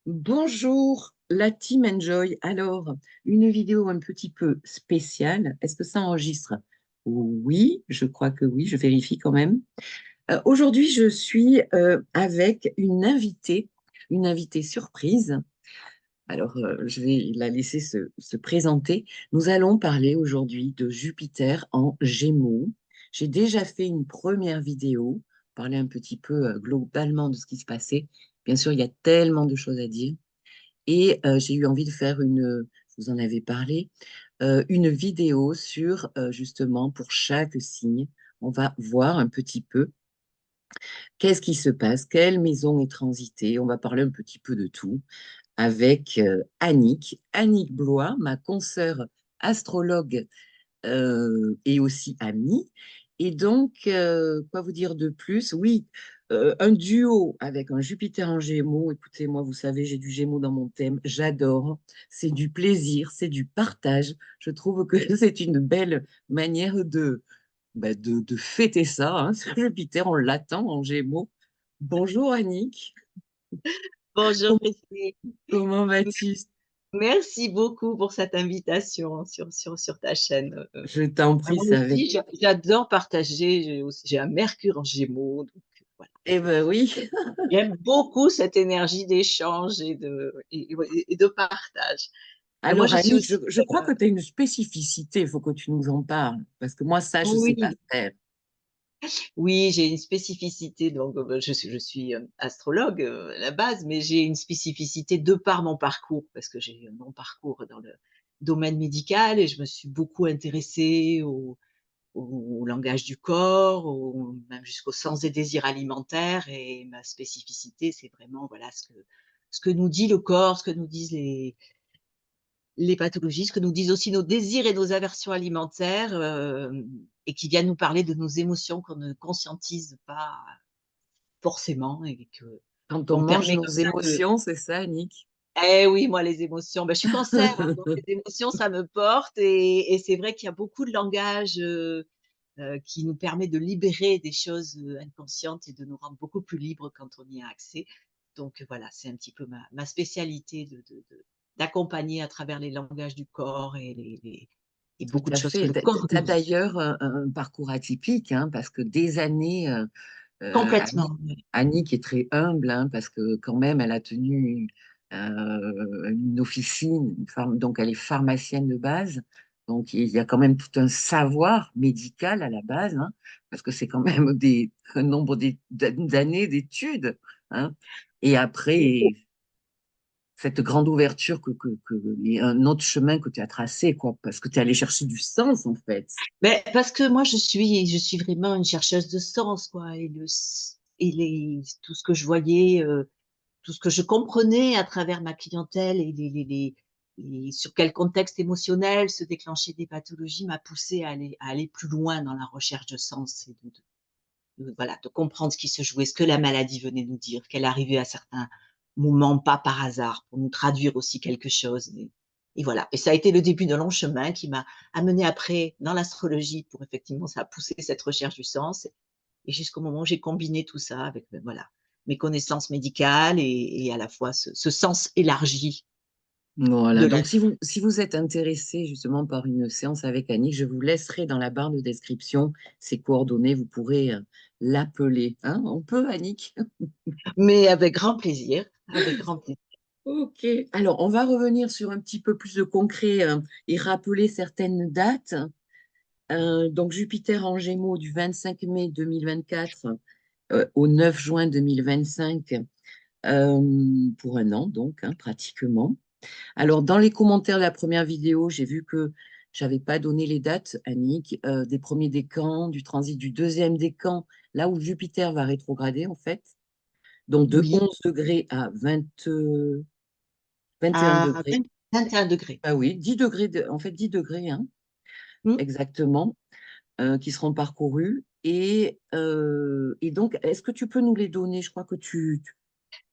Bonjour, la team Enjoy. Alors, une vidéo un petit peu spéciale. Est-ce que ça enregistre? Oui, je crois que oui, je vérifie quand même. Aujourd'hui, je suis avec une invitée surprise. Alors, je vais la laisser se présenter. Nous allons parler aujourd'hui de Jupiter en Gémeaux. J'ai déjà fait une première vidéo, parler un petit peu globalement de ce qui se passait. Bien sûr, il y a tellement de choses à dire. Et j'ai eu envie de faire je vous en avais parlé, une vidéo sur justement pour chaque signe. On va voir un petit peu qu'est-ce qui se passe, quelle maison est transitée. On va parler un petit peu de tout avec Annick Blois, ma consoeur astrologue et aussi amie. Et donc, quoi vous dire de plus? Oui, un duo avec un Jupiter en Gémeaux. Écoutez, moi, vous savez, j'ai du Gémeaux dans mon thème. J'adore. C'est du plaisir, c'est du partage. Je trouve que c'est une belle manière de fêter ça, hein. Jupiter, on l'attend en Gémeaux. Bonjour Annick, Bonjour comment, Christine, comment vas-tu? merci beaucoup pour cette invitation sur ta chaîne. Je t'en prie, Moi c'est avec. aussi, j'adore partager. J'ai un Mercure en Gémeaux, donc voilà. Eh ben oui. J'aime beaucoup cette énergie d'échange et de partage. Et moi, Alors, je suis Annick, aussi. je crois que tu as une spécificité, il faut que tu nous en parles, parce que moi, ça, je ne sais pas Oui, faire. oui, j'ai une spécificité. Donc, je suis astrologue à la base, mais j'ai une spécificité de par mon parcours, parce que j'ai un long parcours dans le domaine médical et je me suis beaucoup intéressée au langage du corps, même jusqu'au sens des désirs alimentaires. Et ma spécificité, c'est vraiment voilà ce que nous dit le corps, ce que nous disent les pathologies, ce que nous disent aussi nos désirs et nos aversions alimentaires, et qui viennent nous parler de nos émotions qu'on ne conscientise pas forcément et Quand on qu'on mange permet nos comme ça de. émotions, c'est ça, Annick? Eh oui, moi, les émotions, ben, je suis Cancer, hein, donc les émotions, ça me porte. Et c'est vrai qu'il y a beaucoup de langage qui nous permet de libérer des choses inconscientes et de nous rendre beaucoup plus libres quand on y a accès. Donc voilà, c'est un petit peu ma spécialité d'accompagner à travers les langages du corps et Tout beaucoup de à choses que fait. le corps Tu nous as dit. d'ailleurs un parcours atypique, hein, parce que des années, Complètement. Oui. Annick est très humble, hein, parce que quand même, elle a tenu une officine, donc elle est pharmacienne de base. Donc il y a quand même tout un savoir médical à la base, hein, parce que c'est quand même un nombre d'années d'études, hein. Et après, cette grande ouverture et un autre chemin que tu as tracé, quoi, parce que tu es allé chercher du sens, en fait. Mais parce que moi, je suis vraiment une chercheuse de sens, quoi, tout ce que je voyais, tout ce que je comprenais à travers ma clientèle et sur quel contexte émotionnel se déclenchaient des pathologies m'a poussée à aller plus loin dans la recherche de sens et voilà, de comprendre ce qui se jouait, ce que la maladie venait nous dire, qu'elle arrivait à certains moments, pas par hasard, pour nous traduire aussi quelque chose. Et voilà. Et ça a été le début d'un long chemin qui m'a amené après dans l'astrologie pour effectivement, ça a poussé cette recherche du sens. Et jusqu'au moment où j'ai combiné tout ça avec, ben voilà, mes connaissances médicales et à la fois ce sens élargi Voilà, de la donc vie. si vous êtes intéressé justement par une séance avec Annick, je vous laisserai dans la barre de description ses coordonnées, vous pourrez l'appeler. Hein, on peut, Annick? Mais avec grand plaisir, avec grand plaisir. Ok, alors on va revenir sur un petit peu plus de concret et rappeler certaines dates. Donc Jupiter en Gémeaux du 25 mai 2024 au 9 juin 2025 pour un an, donc hein, pratiquement. Alors, dans les commentaires de la première vidéo, j'ai vu que j'avais pas donné les dates, Annick, des premiers décans, du transit du deuxième décan, là où Jupiter va rétrograder, en fait. Donc, de Oui, 11 degrés à 21 à degrés. 21 degrés. Ah oui, 10 degrés, en fait, 10 degrés, hein, Hmm. exactement, qui seront parcourus. Et donc, est-ce que tu peux nous les donner? Je crois que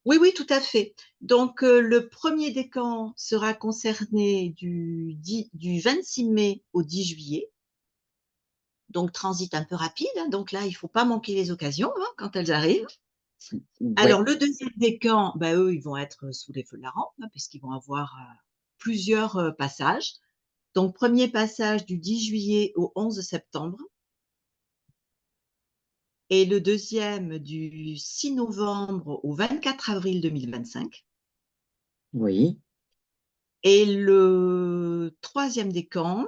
Oui, oui, tout à fait. Donc, le premier décan sera concerné du 26 mai au 10 juillet. Donc, transit un peu rapide, hein. Donc là, il ne faut pas manquer les occasions, hein, quand elles arrivent. Ouais, Alors, le deuxième décan, bah, eux, ils vont être sous les feux de la rampe, hein, puisqu'ils vont avoir plusieurs passages. Donc, premier passage du 10 juillet au 11 septembre et le deuxième du 6 novembre au 24 avril 2025. oui, Et le troisième décan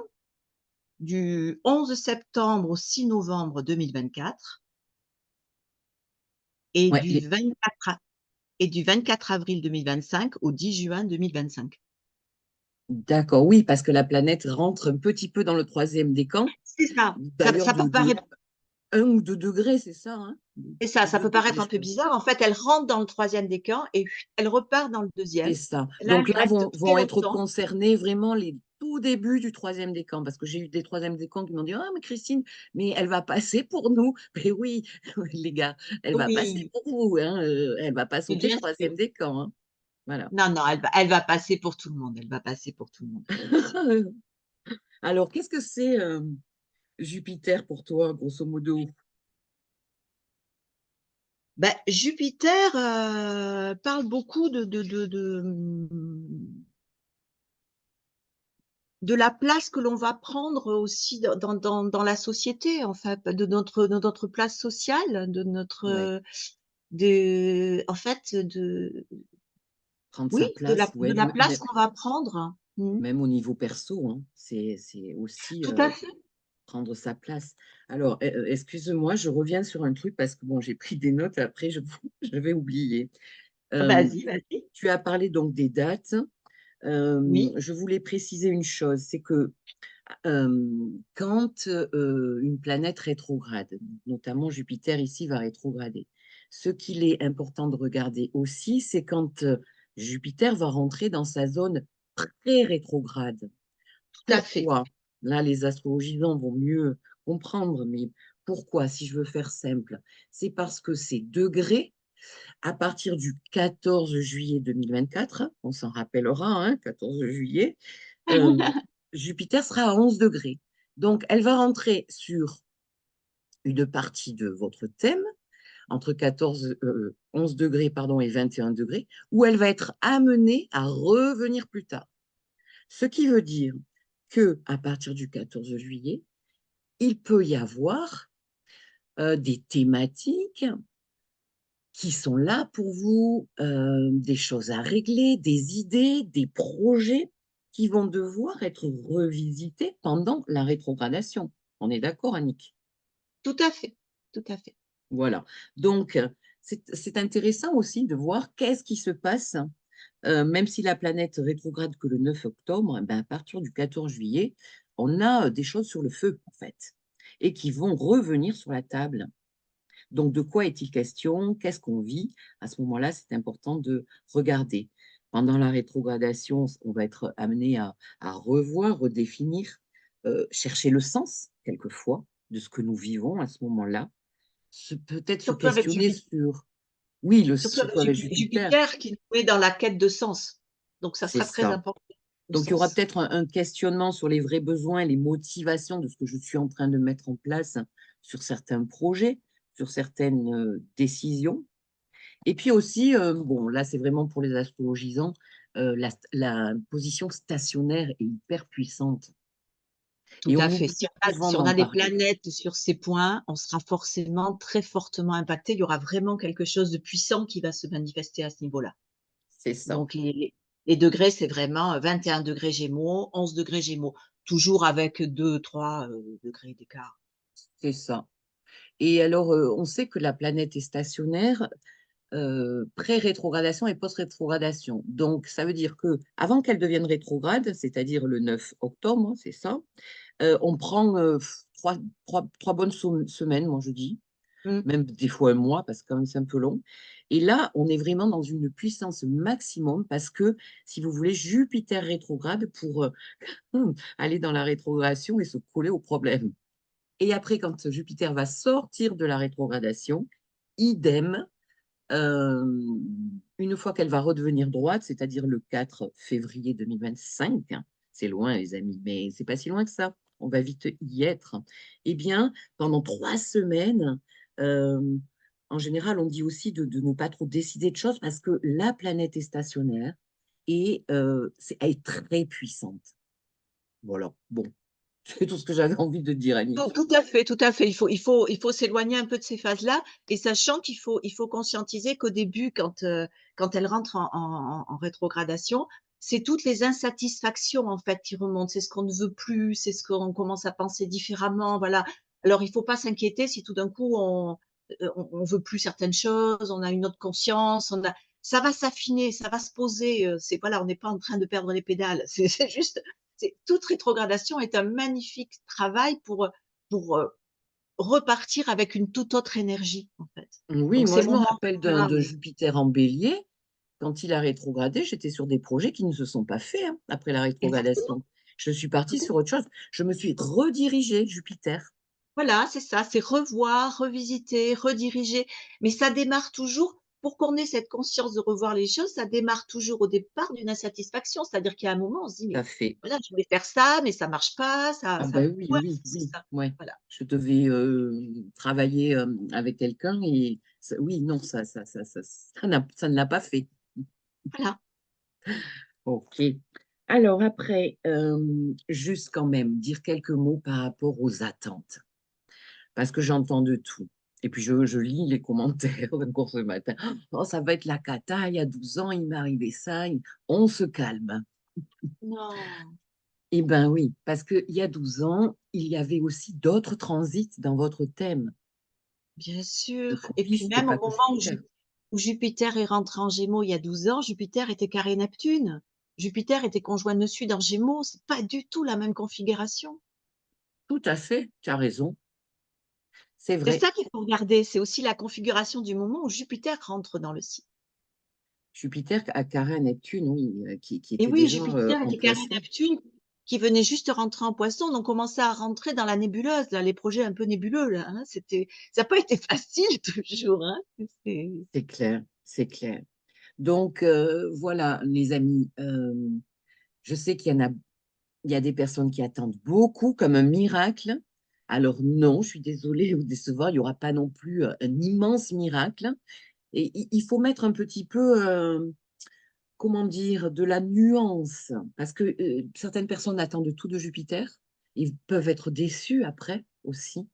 du 11 septembre au 6 novembre 2024 et ouais. du 24 avril 2025 au 10 juin 2025. D'accord, oui, parce que la planète rentre un petit peu dans le troisième décan, C'est ça. d'ailleurs Ça peut de paraître, 1 ou 2 degrés, c'est ça, hein? c'est ça, De ça 2 peut paraître degrés, un je peu crois. bizarre. En fait, elle rentre dans le troisième décan et elle repart dans le C'est deuxième. ça. Là, Donc elle là, reste très vont être longtemps. concernés vraiment les tout débuts du troisième décan, parce que j'ai eu des troisième décans qui m'ont dit, ah, mais Christine, mais elle va passer pour nous. Mais oui, les gars, elle va passer Oui, pour vous, hein, elle va pas mais sauter le bien sûr. troisième décan, hein. Voilà. Non, non, elle va passer pour tout le monde. Elle va passer pour tout le monde. Alors, qu'est-ce que c'est Jupiter pour toi, grosso modo? Ben, Jupiter parle beaucoup de la place que l'on va prendre aussi dans la société, en fait, de notre place sociale, de notre, Ouais, en fait, prendre oui, sa place, de ouais, la place qu'on va prendre. Mhm. même au niveau perso, hein, c'est aussi Tout à fait. prendre sa place. Alors, excuse-moi, je reviens sur un truc parce que bon, j'ai pris des notes, après je vais oublier. Euh, Vas-y, vas-y. Tu as parlé donc des dates. Oui, Je voulais préciser une chose, c'est que quand une planète rétrograde, notamment Jupiter ici va rétrograder, ce qu'il est important de regarder aussi, c'est quand Jupiter va rentrer dans sa zone pré-rétrograde. tout à fait. Pourquoi? Là, les astrologisants vont mieux comprendre, mais pourquoi, si je veux faire simple? C'est parce que ces degrés, à partir du 14 juillet 2024, on s'en rappellera, hein, 14 juillet, euh, Jupiter sera à 11 degrés. Donc, elle va rentrer sur une partie de votre thème, entre 11 degrés pardon, et 21 degrés, où elle va être amenée à revenir plus tard. Ce qui veut dire que à partir du 14 juillet, il peut y avoir des thématiques qui sont là pour vous, des choses à régler, des idées, des projets qui vont devoir être revisités pendant la rétrogradation. On est d'accord, Annick? Tout à fait. Tout à fait. Voilà. Donc, c'est intéressant aussi de voir qu'est-ce qui se passe, même si la planète rétrograde que le 9 octobre, ben, à partir du 14 juillet, on a des choses sur le feu, en fait, et qui vont revenir sur la table. Donc, de quoi est-il question? Qu'est-ce qu'on vit? À ce moment-là, c'est important de regarder. Pendant la rétrogradation, on va être amené à revoir, redéfinir, chercher le sens, quelquefois, de ce que nous vivons à ce moment-là. Peut-être se Surtout avec questionner Jupiter. sur, oui, Surtout avec surtout avec Jupiter, Jupiter qui nous met dans la quête de sens. Donc, ça c'est sera très ça. important, le Donc, il y aura sens. peut-être un questionnement sur les vrais besoins, les motivations de ce que je suis en train de mettre en place sur certains projets, sur certaines décisions. Et puis aussi, bon, là, c'est vraiment pour les astrologisants, la position stationnaire est hyper puissante. Tout Et on à fait. oublie Si souvent on d'en a des parler. planètes sur ces points, on sera forcément très fortement impacté. Il y aura vraiment quelque chose de puissant qui va se manifester à ce niveau-là. C'est ça, Donc, les degrés, c'est vraiment 21 degrés Gémeaux, 11 degrés Gémeaux, toujours avec 2, 3 degrés d'écart. c'est ça. Et alors, on sait que la planète est stationnaire pré-rétrogradation et post-rétrogradation. Donc, ça veut dire que avant qu'elle devienne rétrograde, c'est-à-dire le 9 octobre, hein, c'est ça, on prend trois bonnes semaines, moi je dis, Mm. même des fois un mois, parce que quand même c'est un peu long. Et là, on est vraiment dans une puissance maximum parce que, si vous voulez, Jupiter rétrograde pour aller dans la rétrogradation et se coller au problème. Et après, quand Jupiter va sortir de la rétrogradation, idem, euh, une fois qu'elle va redevenir droite, c'est-à-dire le 4 février 2025, c'est loin les amis, mais c'est pas si loin que ça, on va vite y être, eh bien, pendant 3 semaines, euh, en général, on dit aussi de ne pas trop décider de choses parce que la planète est stationnaire et elle est très puissante. Voilà, bon, c'est tout ce que j'avais envie de dire, Tout Annick. tout à fait, tout à fait. Il faut s'éloigner un peu de ces phases-là et sachant qu'il faut conscientiser qu'au début, quand elle rentre en rétrogradation, c'est toutes les insatisfactions, en fait, qui remontent. C'est ce qu'on ne veut plus, c'est ce qu'on commence à penser différemment, voilà. Alors il faut pas s'inquiéter si tout d'un coup on veut plus certaines choses, on a une autre conscience, on a ça va s'affiner, ça va se poser, c'est voilà, on n'est pas en train de perdre les pédales. C'est juste toute rétrogradation est un magnifique travail pour repartir avec une toute autre énergie, en fait. Oui, Donc moi ces je me moments rappelle là, de Jupiter en Bélier. Quand il a rétrogradé, j'étais sur des projets qui ne se sont pas faits hein, après la exactement, rétrogradation. Je suis tout partie à sur fait. autre chose. Je me suis redirigée, Jupiter. Voilà, c'est ça, c'est revoir, revisiter, rediriger, mais ça démarre toujours pour qu'on ait cette conscience de revoir les choses, ça démarre toujours au départ d'une insatisfaction. C'est-à-dire qu'il y a un moment, on se dit: Tout à «Mais fait. voilà, je voulais faire ça, mais ça marche pas, ça Ah ça» ben oui, ouais, oui, c'est oui, ça. ouais. Voilà, Je devais travailler avec quelqu'un et oui, non, ça ne l'a pas fait. voilà. Ok. Alors après, juste quand même dire quelques mots par rapport aux attentes, parce que j'entends de tout. Et puis je lis les commentaires encore ce matin. Oh, ça va être la cata, il y a 12 ans, il m'est arrivé ça. On se calme. Non, Eh bien oui, parce qu'il y a 12 ans, il y avait aussi d'autres transits dans votre thème. bien De sûr et copies, puis c'était même au pas que moment Jupiter. où Jupiter est rentré en Gémeaux il y a 12 ans, Jupiter était carré Neptune. Jupiter était conjoint de Sud en Gémeaux, c'est pas du tout la même configuration. Tout à fait, tu as raison, c'est C'est vrai. ça qu'il faut regarder, c'est aussi la configuration du moment où Jupiter rentre dans le signe. Jupiter a carré à Neptune, oui, qui Et était oui, déjà Jupiter en était carré poisson. Neptune qui venait juste rentrer en Poisson, donc on commençait à rentrer dans la nébuleuse, là, les projets un peu nébuleux, là, hein. Ça a pas été facile toujours, hein. C'est C'est clair, c'est clair. Donc, voilà, les amis, je sais il y a des personnes qui attendent beaucoup comme un miracle. Alors non, je suis désolée de vous décevoir, il n'y aura pas non plus un immense miracle. Et il faut mettre un petit peu, comment dire, de la nuance, parce que certaines personnes attendent tout de Jupiter. Ils peuvent être déçus après aussi.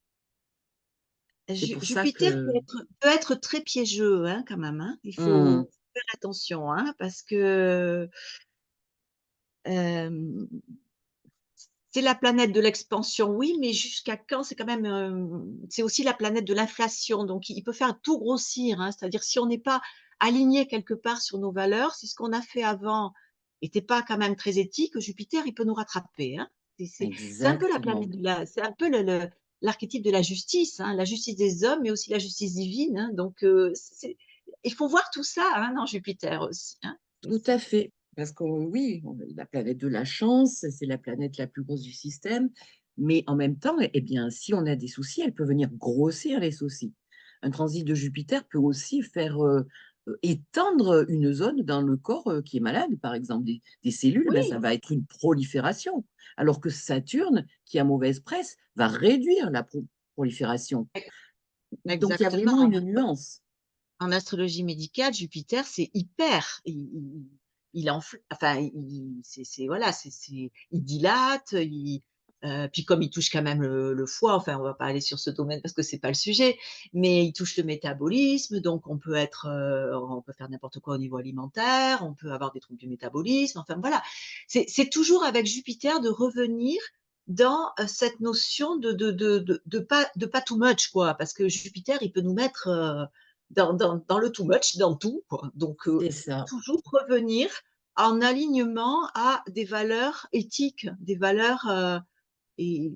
C'est pour ça Jupiter que... peut être très piégeux, hein, quand même, hein. Il Hmm, faut faire attention, hein, parce que, hem, c'est la planète de l'expansion, oui, mais jusqu'à quand? C'est quand même, c'est aussi la planète de l'inflation, donc il peut faire tout grossir, hein. C'est-à-dire si on n'est pas aligné quelque part sur nos valeurs, si ce qu'on a fait avant était pas quand même très éthique, Jupiter, il peut nous rattraper, hein. C'est un peu la exactement. planète de la c'est un peu l'archétype de la justice des hommes, mais aussi la justice divine, hein, donc il faut voir tout ça, hein, dans Jupiter aussi, hein. Tout à fait. Parce que oui, la planète de la chance, c'est la planète la plus grosse du système. Mais en même temps, eh bien, si on a des soucis, elle peut venir grossir les soucis. Un transit de Jupiter peut aussi faire étendre une zone dans le corps qui est malade, par exemple des cellules, ben, ça Oui, va être une prolifération. Alors que Saturne, qui a mauvaise presse, va réduire la prolifération. Donc il y a exactement. vraiment une nuance. En astrologie médicale, Jupiter, c'est hyper. Il enfin, c'est voilà, il dilate, puis comme il touche quand même le foie, enfin, on va pas aller sur ce domaine parce que c'est pas le sujet, mais il touche le métabolisme, donc on peut faire n'importe quoi au niveau alimentaire, on peut avoir des troubles du métabolisme, enfin voilà. C'est toujours avec Jupiter de revenir dans cette notion de pas too much, quoi, parce que Jupiter, il peut nous mettre dans le too much, dans tout, quoi. Donc, C'est ça. toujours revenir en alignement à des valeurs éthiques, des valeurs, et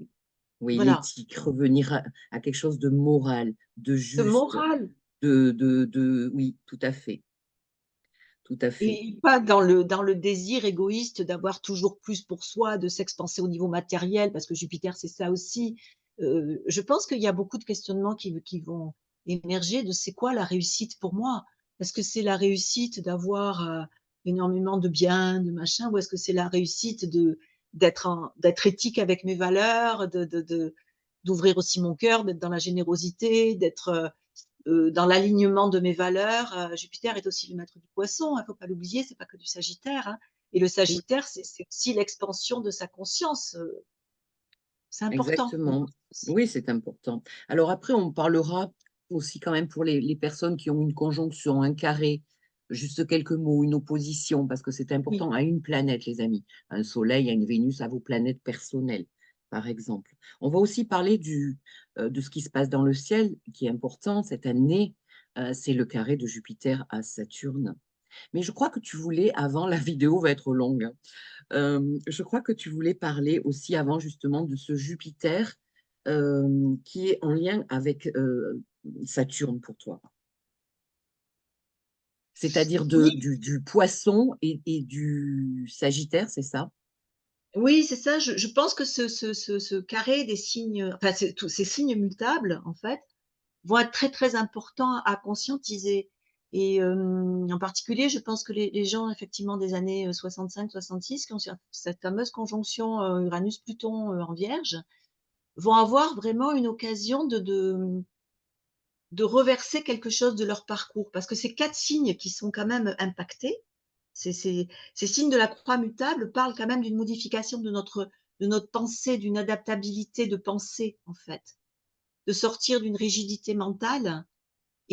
Oui, voilà, l'éthique, revenir à quelque chose de moral, de de juste, morale oui, tout à fait, tout à fait. et pas dans le désir égoïste d'avoir toujours plus pour soi, de s'expanser au niveau matériel, parce que Jupiter, c'est ça aussi. Je pense qu'il y a beaucoup de questionnements qui vont émerger de: «C'est quoi la réussite pour moi?» Est-ce que c'est la réussite d'avoir, énormément de biens, de machin, ou est-ce que c'est la réussite d'être éthique avec mes valeurs, d'ouvrir aussi mon cœur, d'être dans la générosité, d'être, dans l'alignement de mes valeurs. Jupiter est aussi le maître du Poisson, il ne faut pas l'oublier, c'est pas que du Sagittaire, hein. Et le Oui, Sagittaire, c'est aussi l'expansion de sa conscience. C'est important pour exactement. moi aussi. Oui, c'est important. Alors après, on parlera aussi quand même pour les personnes qui ont une conjonction, un carré, juste quelques mots, une opposition, parce que c'est Oui, important à une planète, les amis. Un Soleil, à une Vénus, à vos planètes personnelles, par exemple. On va aussi parler de ce qui se passe dans le ciel, qui est important cette année. C'est le carré de Jupiter à Saturne. Mais je crois que tu voulais, avant, la vidéo va être longue, hein. Je crois que tu voulais parler aussi avant justement de ce Jupiter qui est en lien avec Saturne pour toi. C'est-à-dire oui, du poisson et du Sagittaire, c'est ça? oui, c'est ça. Je pense que ce carré des signes, enfin, tous ces signes mutables, en fait, vont être très, très importants à conscientiser. Et en particulier, je pense que les gens effectivement des années, 65-66 qui ont cette fameuse conjonction, Uranus-Pluton, en Vierge, vont avoir vraiment une occasion de reverser quelque chose de leur parcours. Parce que ces 4 signes qui sont quand même impactés, ces signes de la croix mutable parlent quand même d'une modification de notre pensée, d'une adaptabilité de pensée, en fait. De sortir d'une rigidité mentale.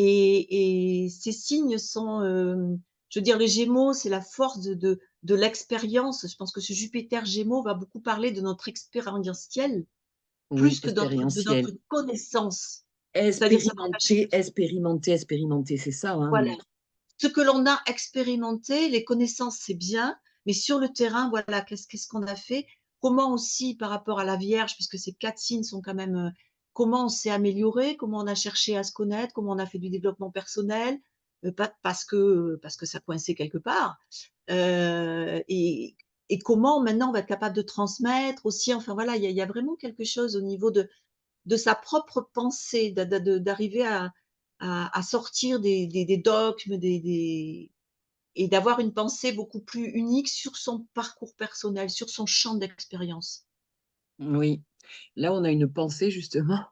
Et ces signes sont, je veux dire, les Gémeaux, c'est la force de l'expérience. Je pense que ce Jupiter Gémeaux va beaucoup parler de notre expérientiel, Oui, plus que de notre expérientiel. connaissance. C'est-à-dire ça n'empêche Expérimenter, expérimenter, expérimenter, c'est ça, hein, voilà, ce que l'on a expérimenté, les connaissances, c'est bien, mais sur le terrain, voilà, qu'est-ce qu'on a fait? Comment aussi par rapport à la Vierge, puisque ces 4 signes sont quand même, comment on s'est amélioré? Comment on a cherché à se connaître? Comment on a fait du développement personnel? Pas parce que ça coinçait quelque part. Et comment maintenant on va être capable de transmettre aussi, enfin voilà, il y a vraiment quelque chose au niveau de sa propre pensée, d'arriver à sortir des dogmes, et d'avoir une pensée beaucoup plus unique sur son parcours personnel, sur son champ d'expérience. Oui. Là, on a une pensée justement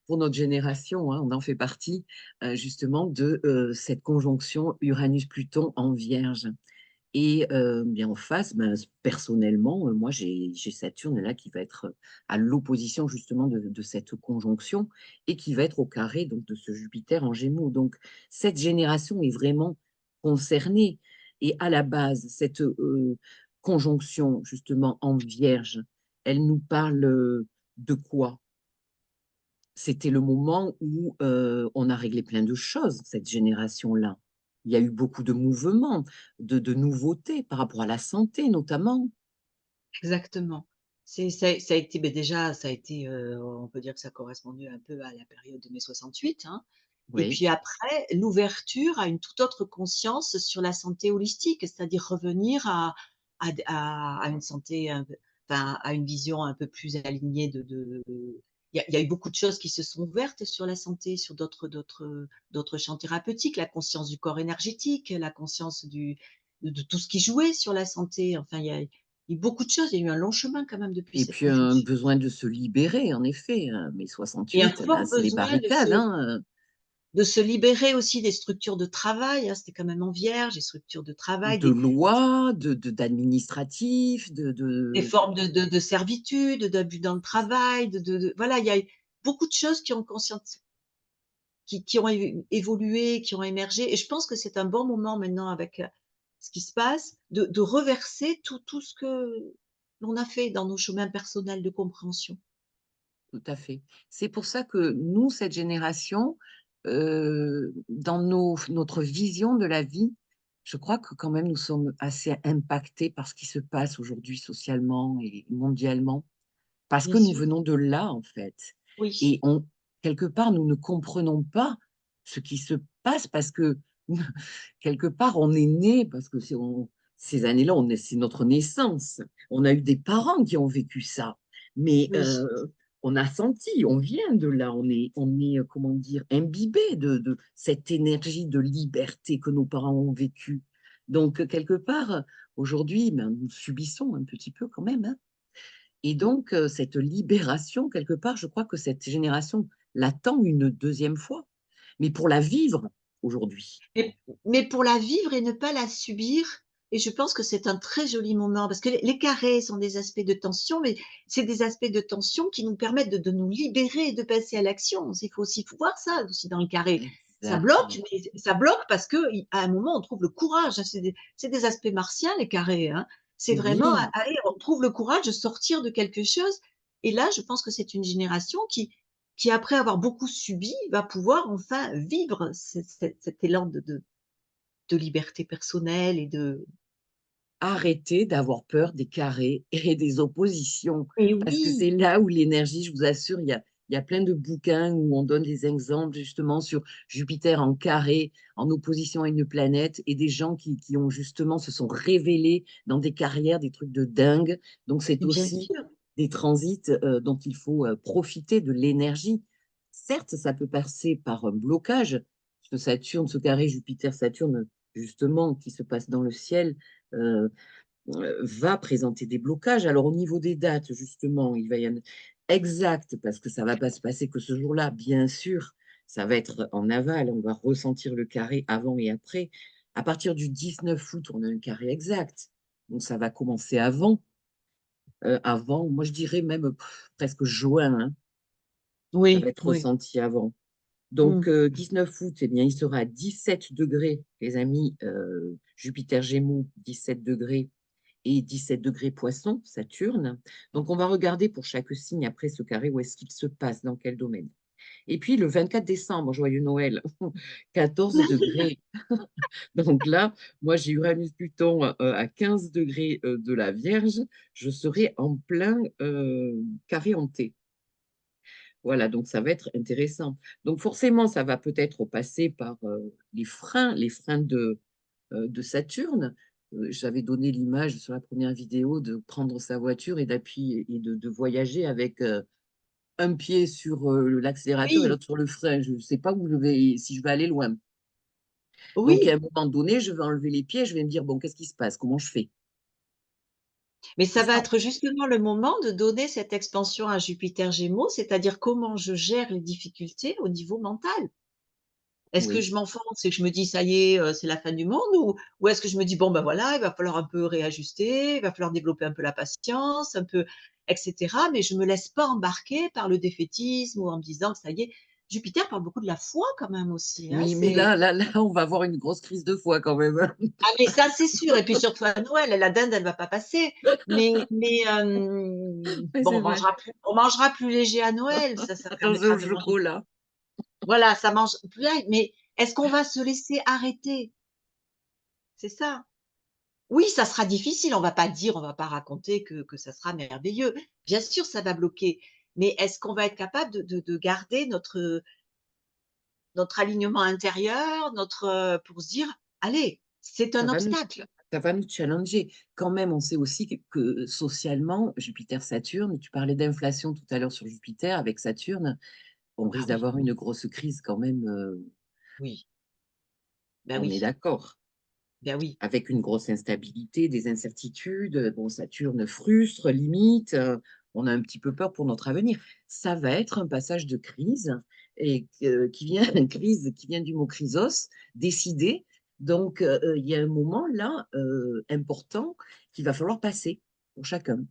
pour notre génération, hein, on en fait partie, justement de cette conjonction Uranus-Pluton en Vierge. Et bien en face, ben, personnellement, moi j'ai Saturne là qui va être à l'opposition justement de cette conjonction et qui va être au carré donc de ce Jupiter en Gémeaux. Donc cette génération est vraiment concernée. Et à la base, cette conjonction justement en Vierge, elle nous parle de quoi? C'était le moment où on a réglé plein de choses, cette génération-là. Il y a eu beaucoup de mouvements, de nouveautés par rapport à la santé notamment. Exactement. Ça a été, beh, déjà, ça a été, on peut dire que ça correspondait un peu à la période de mai 68, hein. Et Oui, puis après, l'ouverture à une toute autre conscience sur la santé holistique, c'est-à-dire revenir à une santé un peu, enfin, à une vision un peu plus alignée il y a eu beaucoup de choses qui se sont ouvertes sur la santé, sur d'autres champs thérapeutiques, la conscience du corps énergétique, la conscience de tout ce qui jouait sur la santé. Enfin, il y a eu beaucoup de choses, il y a eu un long chemin quand même depuis et cette puis un conjonction. besoin de se libérer en effet, mai Et un 68, là, fort c'est les besoin barricades, hein, de se libérer aussi des structures de travail, hein, c'était quand même en Vierge, les structures de travail, de lois, d'administratifs, des formes de servitude, d'abus dans le travail, voilà, il y a eu beaucoup de choses qui ont évolué, qui ont émergé. Et je pense que c'est un bon moment maintenant avec, ce qui se passe, de reverser tout ce que l'on a fait dans nos chemins personnels de compréhension. tout à fait. C'est pour ça que nous, cette génération, dans notre vision de la vie, je crois que quand même nous sommes assez impactés par ce qui se passe aujourd'hui socialement et mondialement. Parce Bien que nous sûr, venons de là, en fait. oui, Et quelque part, nous ne comprenons pas ce qui se passe parce que, quelque part, on est né, parce que ces années-là, c'est notre naissance. On a eu des parents qui ont vécu ça. Mais oui. on a senti, on vient de là, on est comment dire, imbibé de cette énergie de liberté que nos parents ont vécue. Donc, quelque part, aujourd'hui, ben, nous subissons un petit peu quand même, hein. Et donc, cette libération, quelque part, je crois que cette génération l'attend une deuxième fois. mais pour la vivre aujourd'hui. Mais pour la vivre et ne pas la subir, et je pense que c'est un très joli moment parce que les carrés sont des aspects de tension, mais c'est des aspects de tension qui nous permettent de nous libérer et de passer à l'action. Il faut aussi voir ça aussi dans le carré. Ça bloque, Exactement. mais ça bloque parce qu'à un moment, on trouve le courage, hein. C'est des aspects martiens, les carrés, hein. C'est vraiment, Oui, allez, on trouve le courage de sortir de quelque chose. Et là, je pense que c'est une génération qui, après avoir beaucoup subi, va pouvoir enfin vivre cet élan de liberté personnelle et de… arrêtez d'avoir peur des carrés et des oppositions, Et parce que oui, c'est là où l'énergie, je vous assure, il y a plein de bouquins où on donne des exemples justement sur Jupiter en carré, en opposition à une planète, et des gens qui ont justement se sont révélés dans des carrières, des trucs de dingue. Donc c'est bien aussi sûr, des transits dont il faut profiter de l'énergie. Certes, ça peut passer par un blocage. Ce Saturne, ce carré Jupiter-Saturne, justement, qui se passe dans le ciel, euh, va présenter des blocages. Alors, au niveau des dates, justement, il va y en exact, parce que ça ne va pas se passer que ce jour-là, bien sûr, ça va être en aval, on va ressentir le carré avant et après. À partir du 19 août, on a un carré exact. Donc, ça va commencer avant, moi je dirais même presque juin, hein, ça va oui, être oui. ressenti avant. Donc, Mmh. 19 août, eh bien, il sera à 17 degrés, les amis, Jupiter Gémeaux, 17 degrés, et 17 degrés Poisson, Saturne. Donc, on va regarder pour chaque signe après ce carré où est-ce qu'il se passe, dans quel domaine. Et puis, le 24 décembre, joyeux Noël, 14 degrés. Donc là, moi, j'ai Uranus-Pluton à 15 degrés de la Vierge. Je serai en plein carré hanté. Voilà, donc ça va être intéressant. Donc forcément, ça va peut-être passer par les freins de Saturne. J'avais donné l'image sur la première vidéo de prendre sa voiture et d'appuyer et de voyager avec un pied sur l'accélérateur et Oui, l'autre sur le frein. Je ne sais pas où je vais, si je vais aller loin. Donc à un oui, moment donné, je vais enlever les pieds, je vais me dire, bon, qu'est-ce qui se passe? Comment je fais? mais C'est ça va ça. être justement le moment de donner cette expansion à Jupiter Gémeaux, c'est-à-dire comment je gère les difficultés au niveau mental. Est-ce que Oui. je m'enfonce et que je me dis: «Ça y est, c'est la fin du monde» ou est-ce que je me dis: «Bon, ben, voilà, il va falloir un peu réajuster, il va falloir développer un peu la patience, un peu» et cetera, mais je me laisse pas embarquer par le défaitisme ou en me disant que ça y est. Jupiter parle beaucoup de la foi quand même aussi, hein, Oui, mais c'est… là, on va avoir une grosse crise de foi quand même, hein. Ah mais ça, c'est sûr et puis surtout à Noël, la dinde, elle va pas passer. Oui, Bon, c'est vrai. on mangera plus léger à Noël, ça Attention au permettra de manger, chocolat. voilà, ça mange plus light, mais est-ce qu'on va se laisser arrêter? C'est ça. Oui, ça sera difficile, on va pas dire, on va pas raconter que ça sera merveilleux. Bien sûr, ça va bloquer, mais est-ce qu'on va être capable de garder notre alignement intérieur, pour se dire: «Allez, c'est Ça un va nous, obstacle». ça va nous challenger. Quand même, on sait aussi que socialement, Jupiter-Saturne, tu parlais d'inflation tout à l'heure sur Jupiter, avec Saturne, on Ah risque oui, d'avoir une grosse crise quand même, oui, ben on est oui, d'accord. ben oui. Avec une grosse instabilité, des incertitudes. Bon, Saturne frustre, limite. On a un petit peu peur pour notre avenir. Ça va être un passage de crise et qui vient, crise qui vient du mot chrysos, décider. Donc, il y a un moment là important qu'il va falloir passer pour chacun.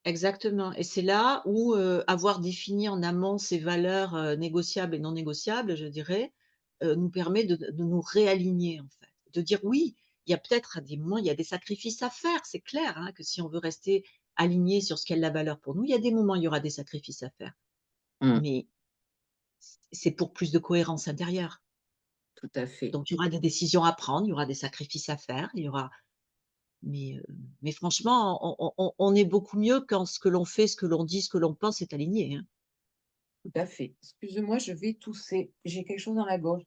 Exactement et c'est là où, avoir défini en amont ces valeurs, négociables et non négociables, je dirais, nous permet de nous réaligner, en fait. De dire: «Oui, il y a peut-être à des moments, il y a des sacrifices à faire». C'est clair, hein, que si on veut rester aligné sur ce qui a de la valeur pour nous, il y a des moments, il y aura des sacrifices à faire. Mm, Mais c'est pour plus de cohérence intérieure. tout à fait. Donc il y aura des décisions à prendre, il y aura des sacrifices à faire, il y aura mais heu, mais franchement, on est beaucoup mieux quand ce que l'on fait, ce que l'on dit, ce que l'on pense est aligné, hein. Tout à fait. Excusez-moi, je vais tousser. J'ai quelque chose dans la gorge.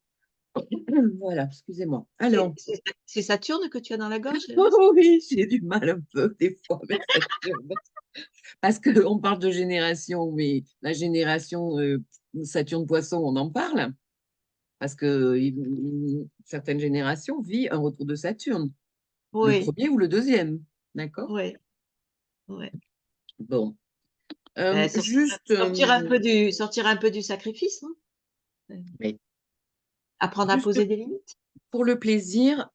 Voilà, excusez-moi. C'est Alors, c'est c'est Saturne que tu as dans la gorge, oh oui, j'ai du mal un peu des fois avec Saturne. Parce qu'on parle de génération, mais la génération Saturne-Poisson, on en parle. Parce que certaines générations vivent un retour de Saturne, le Oui, premier ou le deuxième. D'accord? oui, ouais. Bon. Bah, Juste, sortir un peu du sacrifice, hein. oui, Apprendre à Juste poser des limites? pour le plaisir,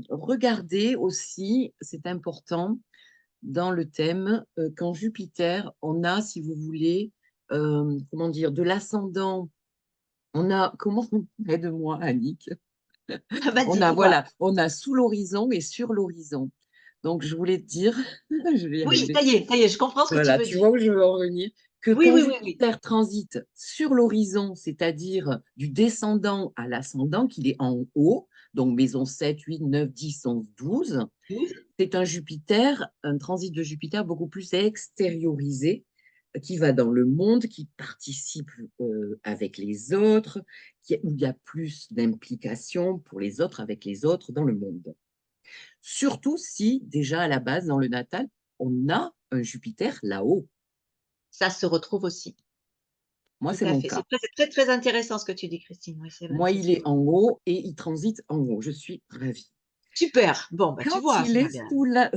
regardez aussi, c'est important, dans le thème, qu'en Jupiter, on a, si vous voulez, comment dire, de l'ascendant. On a, comment, aide-moi, Annick. On Vas-y, a, dis-moi. voilà, on a sous l'horizon et sur l'horizon. Donc, je voulais te dire, je vais y Oui, arriver. ça y est, je comprends ce que tu Voilà, veux tu dire. vois où je veux en venir, que Oui, quand oui, oui, oui. Jupiter transite sur l'horizon, c'est-à-dire du descendant à l'ascendant, qu'il est en haut, donc maison 7, 8, 9, 10, 11, 12, c'est un Jupiter, un transit de Jupiter beaucoup plus extériorisé, qui va dans le monde, qui participe avec les autres, où il y a plus d'implication pour les autres avec les autres dans le monde. Surtout si, déjà à la base, dans le natal, on a un Jupiter là-haut. Ça se retrouve aussi. Moi, Tout c'est à mon fait. cas. C'est très, très intéressant ce que tu dis, Christine. Oui, c'est vrai, Moi, il est effectivement. en haut et il transite en haut. Je suis ravie. Super. Bon, bah, tu Quand vois, il ça va est bien. sous la...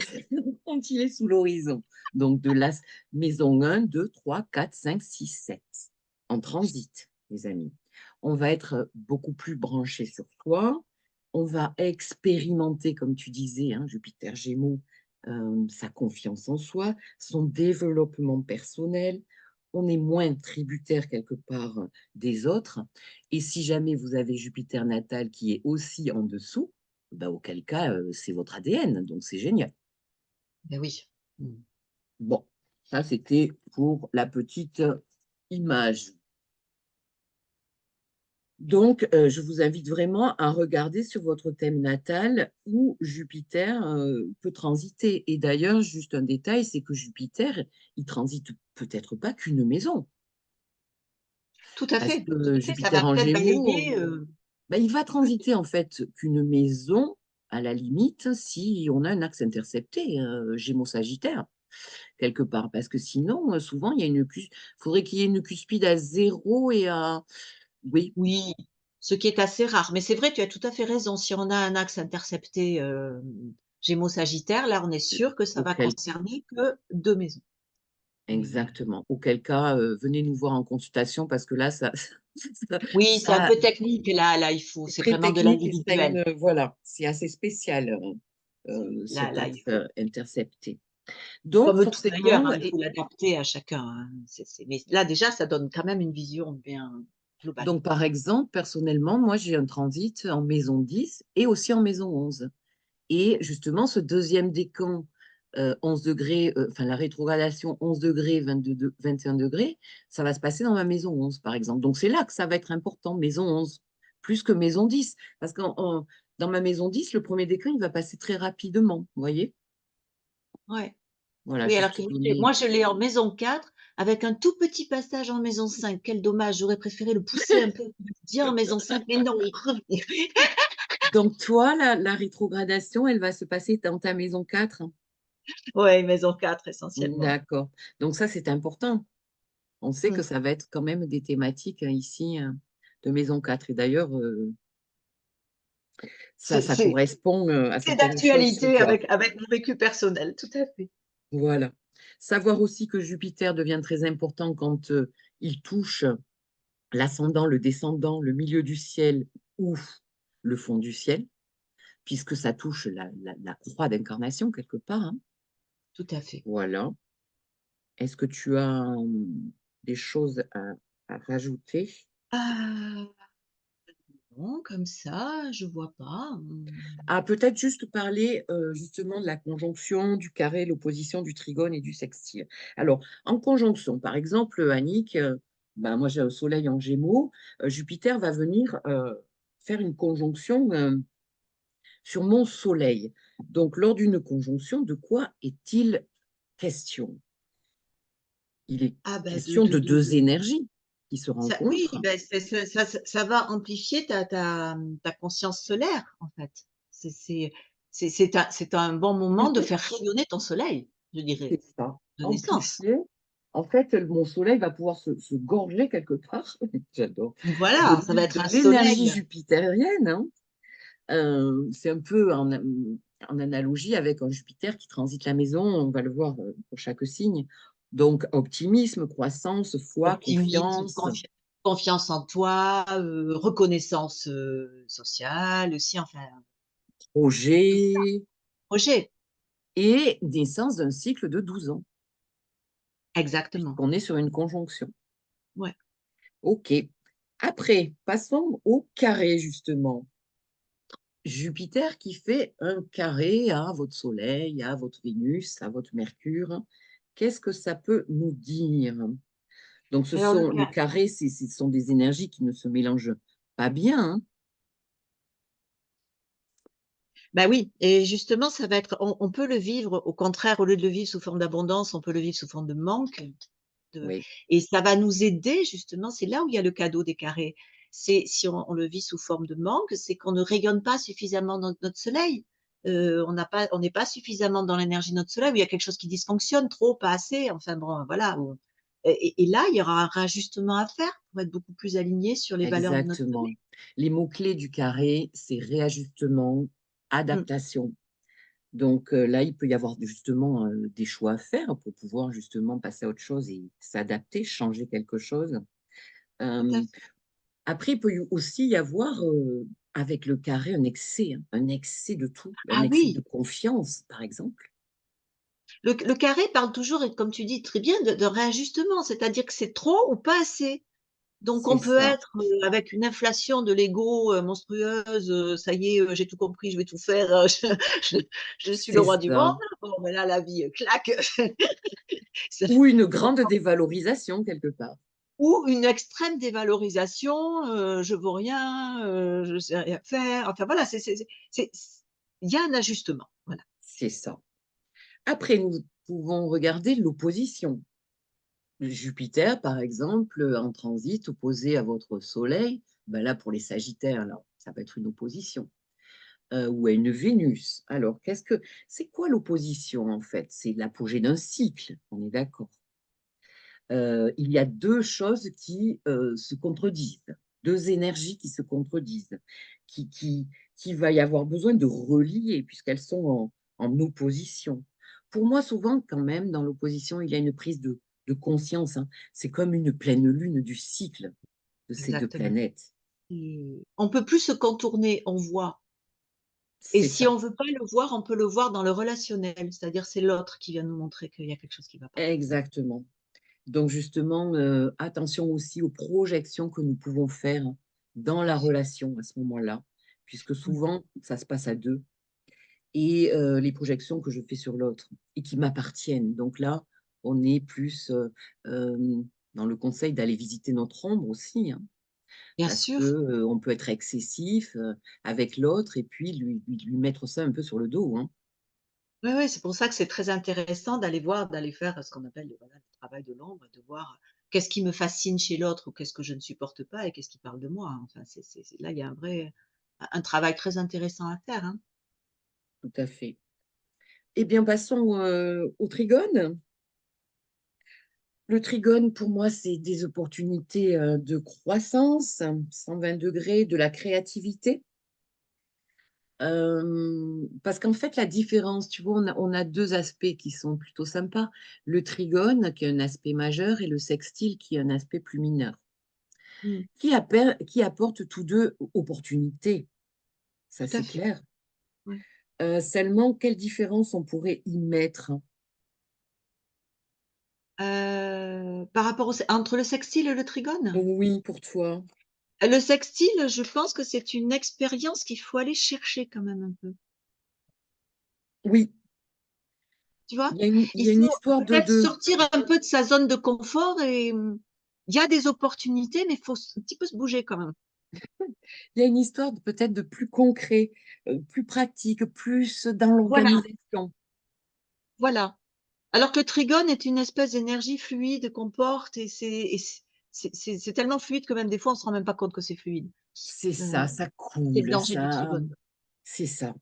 quand il est sous l'horizon, donc de la maison 1, 2, 3, 4, 5, 6, 7, en transit, les amis, on va être beaucoup plus branché sur soi. On va expérimenter, comme tu disais, hein, Jupiter Gémeaux, sa confiance en soi, son développement personnel. On est moins tributaire quelque part des autres. Et si jamais vous avez Jupiter natal qui est aussi en dessous, bah, auquel cas, c'est votre ADN, donc c'est génial. Ben oui. Mm. Bon, ça c'était pour la petite image. Donc, je vous invite vraiment à regarder sur votre thème natal où Jupiter peut transiter. Et d'ailleurs, juste un détail, c'est que Jupiter, il transite peut-être pas qu'une maison, Tout à parce fait. Tout que à fait. Ça Jupiter va en peut-être Gémeaux, balayer. ben, il va Oui. transiter en fait qu'une maison, à la limite, si on a un axe intercepté, Gémeaux-Sagittaire, quelque part. Parce que sinon, souvent, il y a faudrait qu'il y ait une cuspide à zéro et à... Oui, Oui, ce qui est assez rare. Mais c'est vrai, tu as tout à fait raison. Si on a un axe intercepté, Gémeaux-Sagittaire, là, on est sûr que ça va auquel, concerner que 2 maisons. Mais exactement. Auquel cas, venez nous voir en consultation parce que là, oui, c'est un ça peu technique là, il faut c'est c'est très vraiment de technique et ça a l'individuel. voilà, c'est assez spécial, Là cet là, il axe faut intercepté. Donc, comme tout d'ailleurs, forcément, hein, il faut l'adapter à chacun, hein. Mais là, déjà, ça donne quand même une vision bien globale. donc, par exemple, personnellement, moi, j'ai un transit en maison 10 et aussi en maison 11. Et justement, ce deuxième décan, 11 degrés, enfin la rétrogradation 11 degrés, 21 degrés, ça va se passer dans ma maison 11, par exemple. Donc, c'est là que ça va être important, maison 11, plus que maison 10. Parce que dans ma maison 10, le premier décan, il va passer très rapidement, vous voyez? Ouais. Voilà, Oui, alors juste que donner... moi, je l'ai en maison 4 avec un tout petit passage en maison 5. Quel dommage, j'aurais préféré le pousser un peu bien en maison 5, mais non, revenir. Donc, toi, la rétrogradation, elle va se passer dans ta maison 4. Ouais, maison 4 essentiellement. D'accord. Donc, ça, c'est important. On sait que Mmh. ça va être quand même des thématiques ici de maison 4. Et d'ailleurs, ça, C'est ça c'est correspond à c'est certaines choses chez d'actualité toi. avec mon vécu personnel, tout à fait. Voilà. Savoir aussi que Jupiter devient très important quand il touche l'ascendant, le descendant, le milieu du ciel ou le fond du ciel, puisque ça touche la croix d'incarnation quelque part, hein. Tout à fait. Voilà. Est-ce que tu as des choses à rajouter? Ah non, comme ça, je vois pas, Ah, peut-être juste parler justement de la conjonction, du carré, l'opposition, du trigone et du sextile. Alors, en conjonction, par exemple, Annick, ben, moi j'ai un soleil en Gémeaux, Jupiter va venir faire une conjonction sur mon soleil. Donc, lors d'une conjonction, de quoi est-il question? Il est ah bah, question de deux énergies qui se ça oui, rencontrent. bah, ça va amplifier ta conscience solaire, en fait. C'est un bon moment de faire rayonner ton soleil, je dirais, C'est ça. de naissance. Amplifié. En fait, mon soleil va pouvoir se gorger quelque part, j'adore, Voilà, ça va être de un l'énergie soleil. jupitérienne, hein. C'est un peu en analogie avec un Jupiter qui transite la maison, on va le voir pour chaque signe. Donc, optimisme, croissance, foi, Optimisme, confiance. confiance. confiance en toi, reconnaissance, sociale aussi, enfin, tout ça, Projet projet. et naissance d'un cycle de 12 ans, Exactement, puisqu'on est sur une conjonction. ouais. OK. Après, passons au carré, justement. Jupiter qui fait un carré à votre Soleil, à votre Vénus, à votre Mercure. Qu'est-ce que ça peut nous dire? Donc, Alors le carré, ce sont des énergies qui ne se mélangent pas bien, hein. bah, oui, et justement ça va être on peut le vivre au contraire, au lieu de le vivre sous forme d'abondance, on peut le vivre sous forme de manque, de Oui, et ça va nous aider justement, c'est là où il y a le cadeau des carrés. C'est si on le vit sous forme de manque, c'est qu'on ne rayonne pas suffisamment dans notre soleil. On n'est pas suffisamment dans l'énergie de notre soleil, ou il y a quelque chose qui dysfonctionne, trop, pas assez, enfin bon, voilà, ou et là, il y aura un réajustement à faire pour être beaucoup plus aligné sur les valeurs de notre exactement. soleil. Les mots-clés du carré, c'est réajustement, Mmh, adaptation. Donc là, il peut y avoir justement des choix à faire pour pouvoir justement passer à autre chose et s'adapter, changer quelque chose. tout à Euh, fait. Après, il peut aussi y avoir avec le carré un excès de tout, un Ah excès de oui! confiance, par exemple. Le carré parle toujours, et comme tu dis très bien, de réajustement, c'est-à-dire que c'est trop ou pas assez. Donc C'est on peut ça, être, avec une inflation de l'ego, monstrueuse, ça y est, j'ai tout compris, je vais tout faire, je je suis le c'est roi du monde. ça. Bon, ben là, la vie, claque. Ça Ou une grande dévalorisation quelque part. ou une extrême dévalorisation, je vaux rien, je sais rien faire. Enfin voilà, c'est il y a un ajustement, voilà. C'est ça. Après, nous pouvons regarder l'opposition. Jupiter, par exemple, en transit opposé à votre Soleil, ben là, pour les Sagittaires, là, ça va être une opposition. Ou à une Vénus. Alors, c'est quoi l'opposition en fait? C'est l'apogée d'un cycle, on est d'accord. Il y a deux choses qui se contredisent, deux énergies qui se contredisent, qui, qui, qui va y avoir besoin de relier puisqu'elles sont en opposition. Pour moi, souvent, quand même, dans l'opposition, il y a une prise de conscience, hein. C'est comme une pleine lune du cycle de ces deux Exactement. planètes. On peut plus se contourner, on voit. Et C'est si ça. on veut pas le voir, on peut le voir dans le relationnel, c'est-à-dire c'est l'autre qui vient nous montrer qu'il y a quelque chose qui va pas. Exactement. Donc justement, attention aussi aux projections que nous pouvons faire dans Tout à la fait. relation à ce moment-là, puisque Mmh. souvent, ça se passe à deux, et les projections que je fais sur l'autre et qui m'appartiennent. Donc là, on est plus dans le conseil d'aller visiter notre ombre aussi, hein, Bien parce que sûr. on peut être excessif avec l'autre et puis lui mettre ça un peu sur le dos, hein. Oui, oui, c'est pour ça que c'est très intéressant d'aller voir, d'aller faire ce qu'on appelle, voilà, le travail de l'ombre, de voir qu'est-ce qui me fascine chez l'autre ou qu'est-ce que je ne supporte pas et qu'est-ce qui parle de moi. Enfin, c'est là, il y a un travail très intéressant à faire, hein. Tout à fait. Eh bien, passons au trigone. Le trigone, pour moi, c'est des opportunités de croissance, 120 degrés, de la créativité. Parce qu'en fait, la différence, tu vois, on a deux aspects qui sont plutôt sympas. Le trigone, qui est un aspect majeur, et le sextile, qui est un aspect plus mineur, Mmh. qui apportent tous deux opportunités, ça Tout à c'est fait. clair. Ouais. Seulement, quelle différence on pourrait y mettre? Par rapport entre le sextile et le trigone? Oui, pour toi. Le sextile, je pense que c'est une expérience qu'il faut aller chercher quand même un peu. Oui, Tu vois? il Il y a une faut histoire peut-être sortir un peu de sa zone de confort et il y a des opportunités, mais il faut un petit peu se bouger quand même. Il y a une histoire peut-être de plus concret, plus pratique, plus dans Voilà, l'organisation. voilà. Alors que le trigone est une espèce d'énergie fluide qu'on porte et c'est tellement fluide que même des fois on se rend même pas compte que c'est fluide. C'est Heu, ça, ça c'est le coule, danger du ça trigone. c'est ça,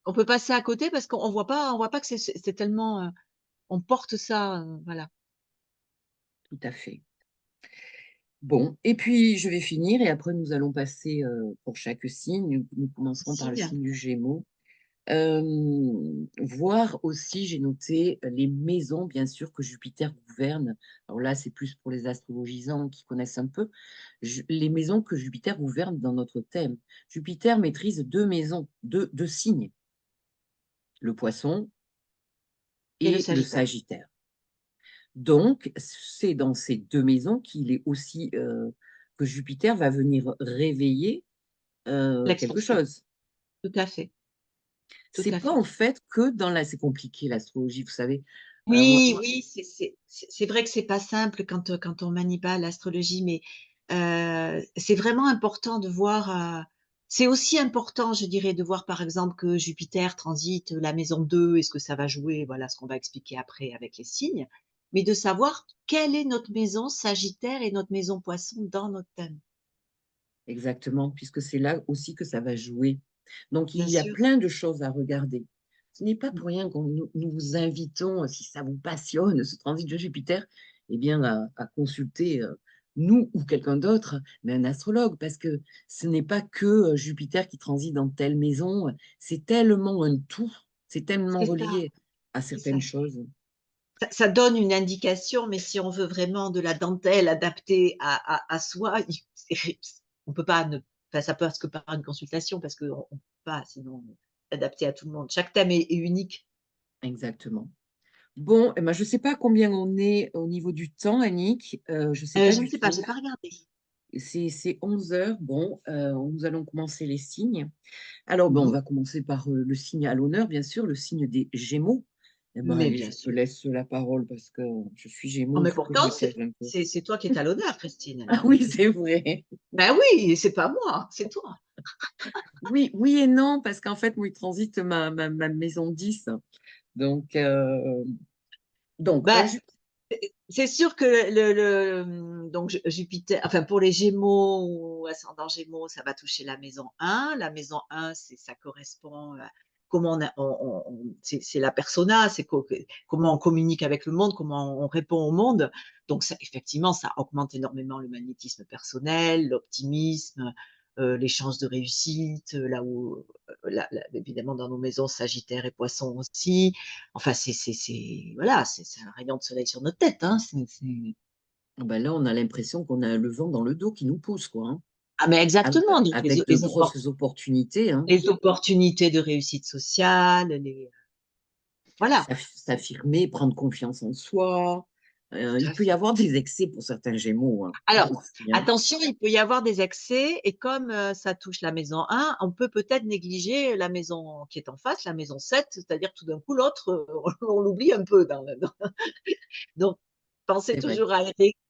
On peut passer à côté parce qu'on voit pas que c'est tellement, on porte ça, voilà. tout à fait. Bon et puis je vais finir et après nous allons passer, pour chaque signe. Nous commencerons par le Signe. signe du Gémeaux. Voir aussi, j'ai noté les maisons, bien sûr, que Jupiter gouverne. Alors là, c'est plus pour les astrologisants qui connaissent un peu. Les maisons que Jupiter gouverne dans notre thème. Jupiter maîtrise deux maisons, deux signes, le Poisson Et le et le Sagittaire. Sagittaire. Donc, c'est dans ces deux maisons qu'il est aussi que Jupiter va venir réveiller quelque L'expansion. chose. Tout à fait. Tout C'est à pas fait. en fait que dans la... C'est compliqué l'astrologie, vous savez. Oui, oui, c'est vrai que c'est pas simple quand on manie pas l'astrologie, mais c'est vraiment important de voir, c'est aussi important, je dirais, de voir, par exemple, que Jupiter transite la maison 2 et ce que ça va jouer, voilà, ce qu'on va expliquer après avec les signes, mais de savoir quelle est notre maison Sagittaire et notre maison Poisson dans notre thème. Exactement, puisque c'est là aussi que ça va jouer. Donc, il Bien y a sûr. plein de choses à regarder. Ce n'est pas Mmh. pour rien qu'on nous vous invitons, si ça vous passionne, ce transit de Jupiter, eh bien, à consulter nous ou quelqu'un d'autre, mais un astrologue, parce que ce n'est pas que Jupiter qui transite dans telle maison, c'est tellement un tout, c'est tellement C'est ça, relié à c'est certaines ça. choses. Ça donne une indication, mais si on veut vraiment de la dentelle adaptée à soi, on peut pas ne enfin, ça passe que par une consultation parce qu'on ne peut pas sinon l'adapter à tout le monde. Chaque thème est unique. Exactement. Bon, eh ben, je ne sais pas combien on est au niveau du temps, Annick. Je ne sais pas Je ne du sais pas, tout. j'ai pas regardé. C'est 11 heures. Bon, nous allons commencer les signes. Alors, ben, on Oui, va commencer par le signe à l'honneur, bien sûr, le signe des Gémeaux. Eh ben, mais allez, bien je te sûr. laisse la parole parce que je suis Non, Gémeaux, il mais faut que je pourtant me taise un peu. c'est toi qui es à l'honneur, Christine. Ah oui, c'est vrai. Ben oui, c'est pas moi, c'est toi. Oui, oui et non, parce qu'en fait, moi, il transite ma maison 10. Donc, Ben, Jupiter. c'est sûr que donc Jupiter, enfin pour les Gémeaux ou ascendant Gémeaux, ça va toucher la maison 1. La maison 1, ça correspond à comment c'est la persona, c'est comment on communique avec le monde, comment on répond au monde. Donc ça, effectivement, ça augmente énormément le magnétisme personnel, l'optimisme, les chances de réussite, là où, évidemment dans nos maisons Sagittaire et Poisson aussi. Enfin, voilà, c'est un rayon de soleil sur notre tête, hein. Ben là, on a l'impression qu'on a le vent dans le dos qui nous pousse, quoi, hein. Ah, mais Avec, exactement. Donc avec de grosses opportunités, hein. les opportunités de réussite sociale, voilà. S'affirmer, prendre confiance en soi. Tout Il à peut y fait. avoir des excès pour certains Gémeaux, hein, Alors, aussi, hein. attention, il peut y avoir des excès et comme, ça touche la maison 1, on peut peut-être négliger la maison qui est en face, la maison 7, c'est-à-dire tout d'un coup l'autre, on l'oublie un peu dans donc pensez C'est vrai. toujours à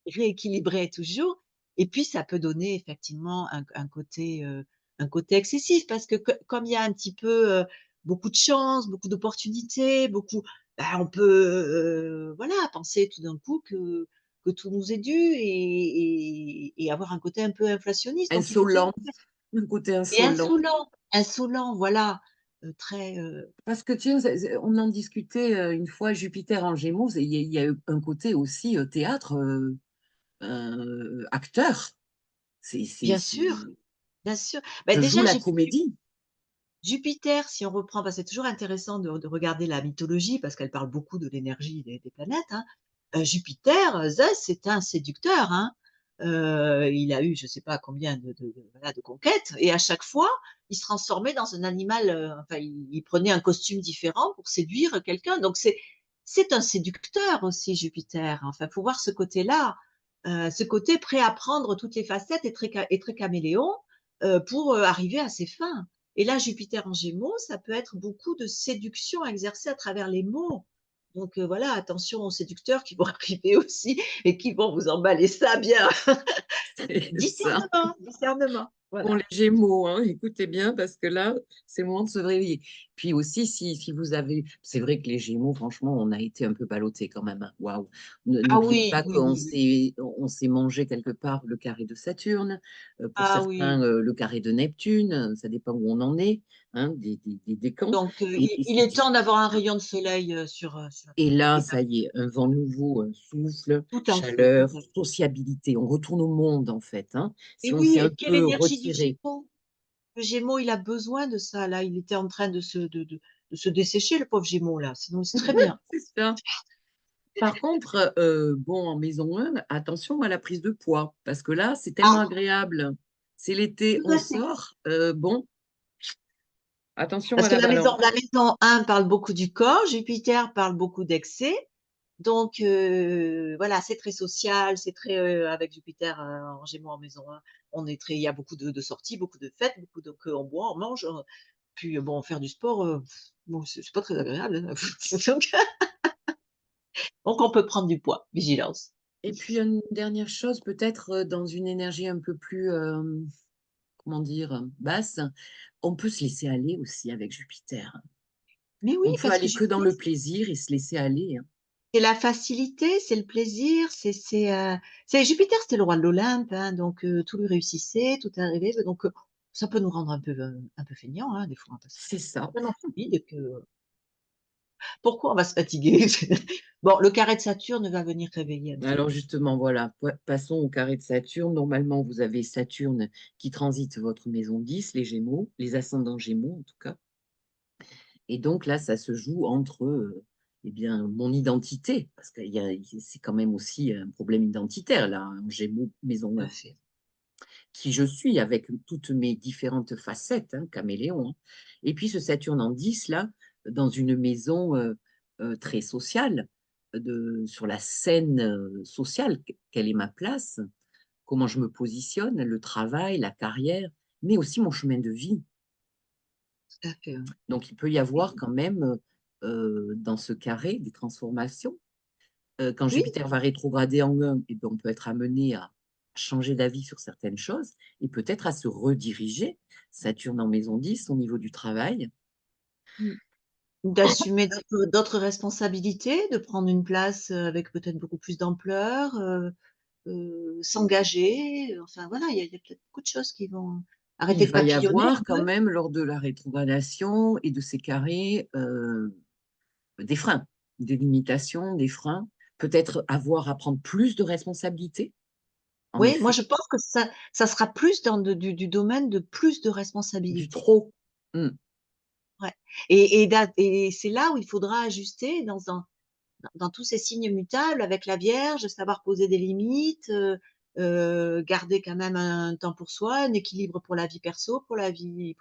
rééquilibrer toujours et puis ça peut donner effectivement un côté excessif parce que comme il y a un petit peu, beaucoup de chance, beaucoup d'opportunités, bah, on peut, voilà, penser tout d'un coup que tout nous est dû et avoir un côté un peu inflationniste. Donc il faut faire Insolent, un côté et insolent. insolent, voilà, très, Parce que tiens, on en discutait une fois, Jupiter en Gémeaux, il y a eu un côté aussi théâtre, acteur. C'est, c'est, bien c'est- sûr, bien sûr. Bah, Je joue déjà la comédie. Jupiter, si on reprend, c'est toujours intéressant de regarder la mythologie parce qu'elle parle beaucoup de l'énergie des planètes, hein. Jupiter, Zeus, c'est un séducteur, hein. Il a eu je ne sais pas combien voilà, de conquêtes et à chaque fois, il se transformait dans un animal, enfin il prenait un costume différent pour séduire quelqu'un. Donc c'est un séducteur aussi Jupiter. Enfin, faut voir ce côté-là, ce côté prêt à prendre toutes les facettes et très caméléon, pour, arriver à ses fins. Et là, Jupiter en Gémeaux, ça peut être beaucoup de séduction exercée à travers les mots. Donc voilà, attention aux séducteurs qui vont arriver aussi et qui vont vous emballer ça bien. C'est ça. Discernement, discernement, Pour voilà. les Gémeaux, hein, écoutez bien, parce que là, c'est le moment de se réveiller. Puis aussi, si vous avez. C'est vrai que les Gémeaux, franchement, on a été un peu ballottés quand même, hein. Waouh! Ah N'oubliez oui, pas oui, qu'on oui, oui. s'est mangé quelque part le carré de Saturne, pour Ah oui, certains, oui. le carré de Neptune, ça dépend où on en est, hein, des décans. Donc Et il c'est est temps d'avoir un rayon de soleil, sur et là, et ça y est, un vent nouveau souffle, tout à fait, tout chaleur, à fait. sociabilité. On retourne au monde, en fait, hein. Et Si on oui, s'est un et quelle peu énergie du retiré. Gémeaux? le Gémeaux, il a besoin de ça, là. Il était en train de se dessécher, le pauvre Gémeaux, là. Donc c'est très bien. C'est ça. Par contre, bon, en maison 1, attention à la prise de poids, parce que là, c'est tellement Ah, agréable. C'est l'été, tout on à fait. sort, bon, attention Parce à que la balance. la maison 1 parle beaucoup du corps, Jupiter parle beaucoup d'excès. Donc, voilà, c'est très social, c'est très, avec Jupiter, en Gémeaux en maison 1, on est très il y a beaucoup de sorties, beaucoup de fêtes, beaucoup de on boit, on mange, puis, bon, faire du sport, bon, c'est pas très agréable, hein. Donc donc on peut prendre du poids, vigilance. Et puis une dernière chose, peut-être, dans une énergie un peu plus, comment dire? Basse, on peut se laisser aller aussi avec Jupiter. Mais oui, On peut parce que aller que dans Jupiter, le plaisir et se laisser aller, hein. c'est la facilité, c'est le plaisir, c'est Jupiter, c'était le roi de l'Olympe, hein, donc tout lui réussissait, tout arrivait, donc ça peut nous rendre un peu feignants, hein, des fois, parce que C'est ça. tellement fluide que pourquoi on va se fatiguer? Bon, le carré de Saturne va venir réveiller un petit Alors peu. justement, voilà, passons au carré de Saturne. Normalement, vous avez Saturne qui transite votre maison 10, les Gémeaux, les ascendants Gémeaux en tout cas. Et donc là, ça se joue entre, eh bien, mon identité, parce que c'est quand même aussi un problème identitaire là, en Gémeaux, maison Tout à 1. fait. Qui je suis avec toutes mes différentes facettes, hein, caméléon, hein. Et puis ce Saturne en 10 là, dans une maison, très sociale, sur la scène, sociale, quelle est ma place? Comment je me positionne? Le travail, la carrière, mais aussi mon chemin de vie. Tout à fait, ouais. Donc il peut y avoir Et quand même, dans ce carré des transformations. Quand oui, Jupiter va rétrograder en 1, et ben, on peut être amené à changer d'avis sur certaines choses et peut-être à se rediriger. Saturne en maison 10 au niveau du travail. mmh, d'assumer d'autres responsabilités, de prendre une place, avec peut-être beaucoup plus d'ampleur, s'engager, enfin voilà, il y a peut-être beaucoup de choses qui vont arrêter Il de va y papillonner avoir un quand peu. même, lors de la rétrogradation et de ces carrés, des freins, des limitations, des freins. Peut-être avoir à prendre plus de responsabilités, en Oui, moi effet, je pense que ça sera plus dans du domaine de plus de du responsabilités. trop. Mmh. Ouais, et c'est là où il faudra ajuster dans tous ces signes mutables avec la Vierge, savoir poser des limites, garder quand même un temps pour soi, un équilibre pour la vie perso, pour la vie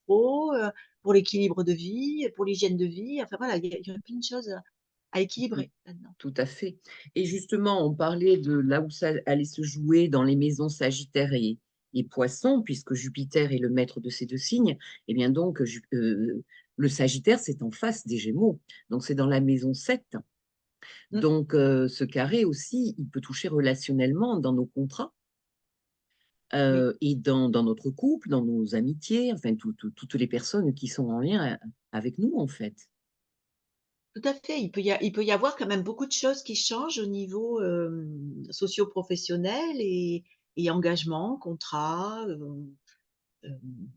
pro, pour l'équilibre de vie, pour l'hygiène de vie. Enfin voilà, il y a plein de choses à Tout équilibrer là-dedans. tout à fait. Et justement, on parlait de là où ça allait se jouer dans les maisons Sagittaire et Poisson, puisque Jupiter est le maître de ces 2 signes. Et bien donc, le Sagittaire, c'est en face des Gémeaux, donc c'est dans la maison 7. Mmh, Donc ce carré aussi, il peut toucher relationnellement dans nos contrats, oui, et dans notre couple, dans nos amitiés, enfin toutes les personnes qui sont en lien, avec nous, en fait. tout à fait. Il peut y avoir quand même beaucoup de choses qui changent au niveau, socio-professionnel et engagement, contrat, hem,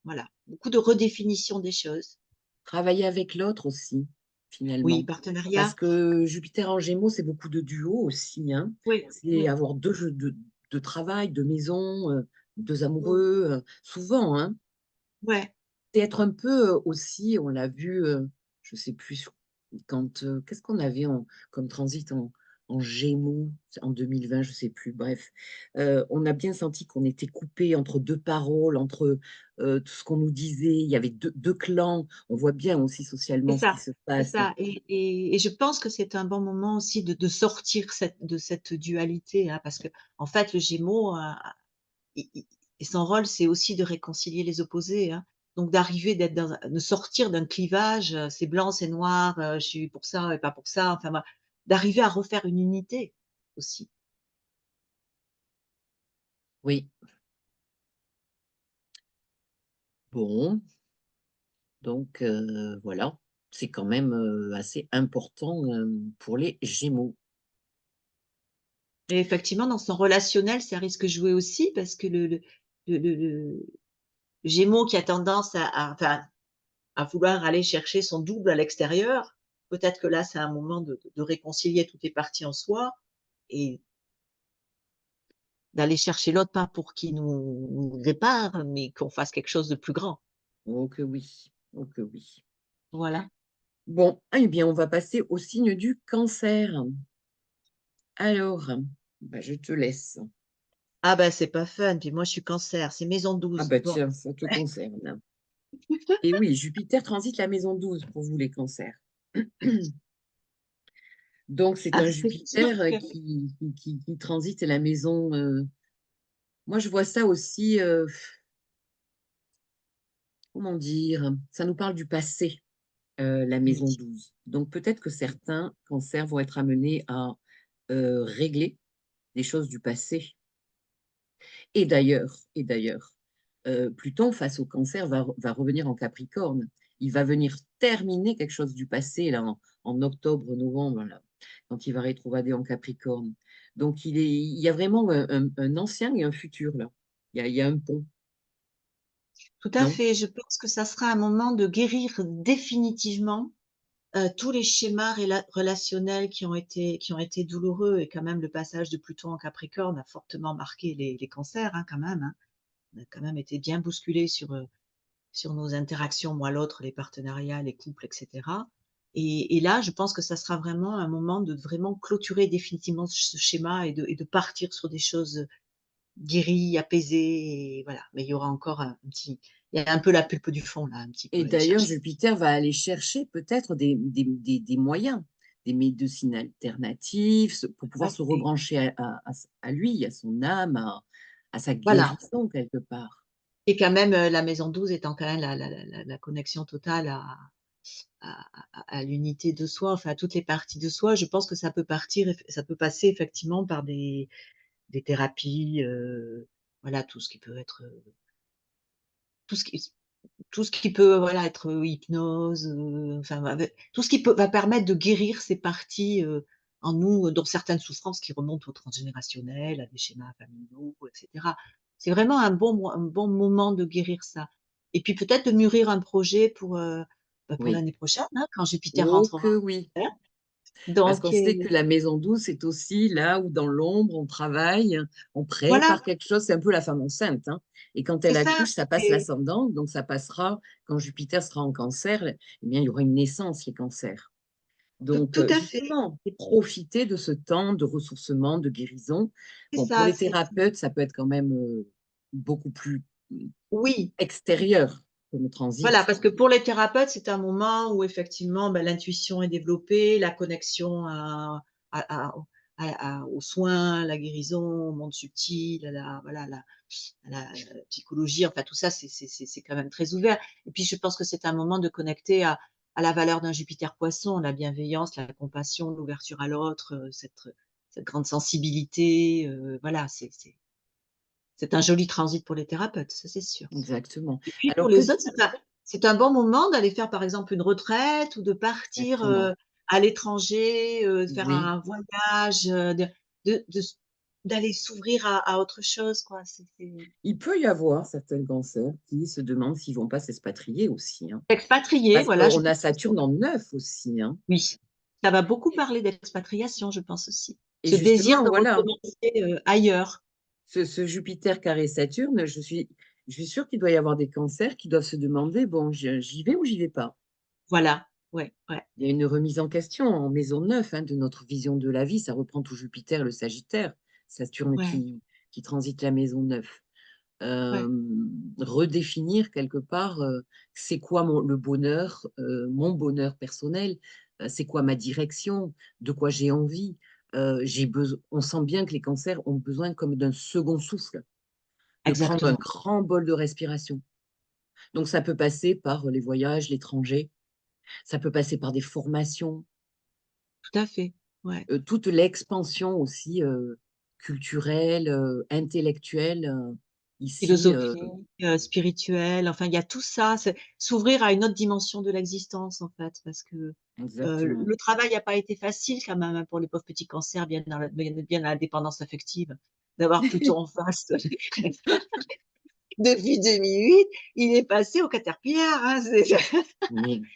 voilà, beaucoup de redéfinition des choses. Travailler avec l'autre aussi, Oui, finalement. Parce partenariat, que Jupiter en Gémeaux, c'est beaucoup de duos aussi, hein. oui, C'est oui, avoir 2 jeux de travail, 2 maisons, 2 mmh, amoureux, souvent, hein. ouais. C'est être un peu, aussi, on l'a vu, je sais plus quand, qu'est-ce qu'on avait comme transit en Gémeaux en 2020, je sais plus, bref. On a bien senti qu'on était coupé entre 2 paroles, entre, tout ce qu'on nous disait. Il y avait deux clans. On voit bien aussi C'est socialement ce qui ça, se c'est passe. ça et je pense que c'est un bon moment aussi de sortir cette dualité, hein, parce qu'en fait, le Gémeaux a i et son rôle, c'est aussi de réconcilier les opposés, hein. Donc d'arriver de sortir d'un clivage, c'est blanc, c'est noir, je suis pour ça et pas pour ça, enfin voilà. D'arriver à refaire une unité aussi. Oui, bon, donc voilà, c'est quand même, assez important, pour les Gémeaux. Et effectivement, dans son relationnel, ça risque de jouer aussi parce que le Gémeaux qui a tendance enfin à vouloir aller chercher son double à l'extérieur. Peut-être que là, c'est un moment de réconcilier toutes les parties en soi et d'aller chercher l'autre, pas pour qu'il nous répare, mais qu'on fasse quelque chose de plus grand. Oh que oui, oh que oui. Voilà. Bon, eh bien, on va passer au signe du cancer. Alors, bah, je te laisse. Ah ben c'est pas fun, puis moi je suis Cancer, c'est maison Ah 12. bah Bon. tiens, ça te concerne. Et oui, Jupiter transite la maison 12 pour vous les cancers. Donc, c'est Ah un c'est sûr Jupiter que qui transite la maison. Moi, je vois ça aussi, comment dire, ça nous parle du passé, la oui, maison 12. Donc, peut-être que certains cancers vont être amenés à régler des choses du passé. Et d'ailleurs, Pluton, face au cancer, va revenir en Capricorne. Il va venir terminer quelque chose du passé, là, en octobre, novembre, là, quand il va rétrograder en Capricorne. Donc, il y a vraiment un ancien et un futur, là. Il y a un pont, tout à non? fait. Je pense que ça sera un moment de guérir définitivement, tous les schémas relationnels qui ont été douloureux et quand même le passage de Pluton en Capricorne a fortement marqué les cancers, hein, quand même, hein. On a quand même été bien bousculés sur nos interactions, moi, l'autre, les partenariats, les couples, et cetera. Et là, je pense que ça sera vraiment un moment de vraiment clôturer définitivement ce schéma et de partir sur des choses guéries, apaisées et voilà. Mais il y aura encore il y a un peu la pulpe du fond là, un petit Et peu à aller d'ailleurs, chercher. Jupiter va aller chercher peut-être des moyens, des médecines alternatives, pour pouvoir Ah, se c'est rebrancher à lui, à son âme, à sa voilà. guérison quelque part. Et quand même, la maison 12 étant quand même la connexion totale à l'unité de soi, enfin à toutes les parties de soi, je pense que ça peut passer effectivement par des thérapies, voilà, tout ce qui peut être, tout ce qui tout ce qui peut, voilà, être, hypnose, enfin, tout ce qui va permettre de guérir ces parties, en nous, dont certaines souffrances qui remontent au transgénérationnel, à des schémas familiaux et cetera. C'est vraiment un bon moment de guérir ça et puis peut-être de mûrir un projet pour Oui. l'année prochaine, hein, quand Jupiter Oh que rentrera oui. en Terre. Parce Donc qu'on sait que la maison douce, c'est aussi là où dans l'ombre, on travaille, on voilà, prépare quelque chose, c'est un peu la femme enceinte, hein. Et quand c'est elle ça, accouche, ça passe c'est l'ascendant, donc ça passera, quand Jupiter sera en cancer, eh bien, il y aura une naissance, les cancers. Donc, tout à fait. justement, profiter de ce temps de ressourcement, de guérison. C'est Bon, pour ça, les thérapeutes, ça peut être quand même beaucoup plus oui. extérieur comme Voilà, transit. parce que pour les thérapeutes, c'est un moment où effectivement, bah, l'intuition est développée, la connexion à aux soins, la guérison, au monde subtil, à la psychologie, enfin tout ça, c'est quand même très ouvert. Et puis je pense que c'est un moment de connecter à la valeur d'un Jupiter Poisson, la bienveillance, la compassion, l'ouverture à l'autre, cette grande sensibilité, voilà, c'est un joli transit pour les thérapeutes, ça c'est sûr. Exactement. Et puis pour Alors, les autres, c'est un bon moment d'aller faire, par exemple, une retraite ou de partir, exactement. à l'étranger, de faire Oui. un voyage, de s d'aller s'ouvrir à autre chose, quoi. Il peut y avoir certains cancers qui se demandent s'ils vont pas s'expatrier aussi, hein. Expatrié, Parce voilà, je qu'on a pense que Saturne en 9 aussi, hein. oui, ça va beaucoup Et parler d'expatriation, je pense aussi. et Ce désir justement, de voilà, recommencer, ailleurs. ce Jupiter carré Saturne, je suis sûre qu'il doit y avoir des cancers qui doivent se demander: «Bon, j'y vais ou j'y vais pas?» Voilà, ouais, ouais, Il y a une remise en question en maison 9, hein, de notre vision de la vie. Ça reprend tout Jupiter, le Sagittaire, Saturne ouais, qui transite la maison 9. ouais, Redéfinir quelque part, c'est quoi le bonheur, mon bonheur personnel, c'est quoi ma direction, de quoi j'ai envie. On sent bien que les cancers ont besoin comme d'un second souffle, de prendre un exactement. grand bol de respiration. Donc ça peut passer par les voyages, l'étranger, ça peut passer par des formations, Tout à fait, ouais. toute l'expansion aussi, culturelle, intellectuelle, ici, Philosophie, spirituelle, enfin il y a tout ça, c'est s'ouvrir à une autre dimension de l'existence en fait, parce que, exactement. le travail a pas été facile quand même, hein, pour les pauvres petits cancers bien dans la dépendance affective. D'avoir Pluton en face depuis 2008, il est passé au caterpillar, hein, c'est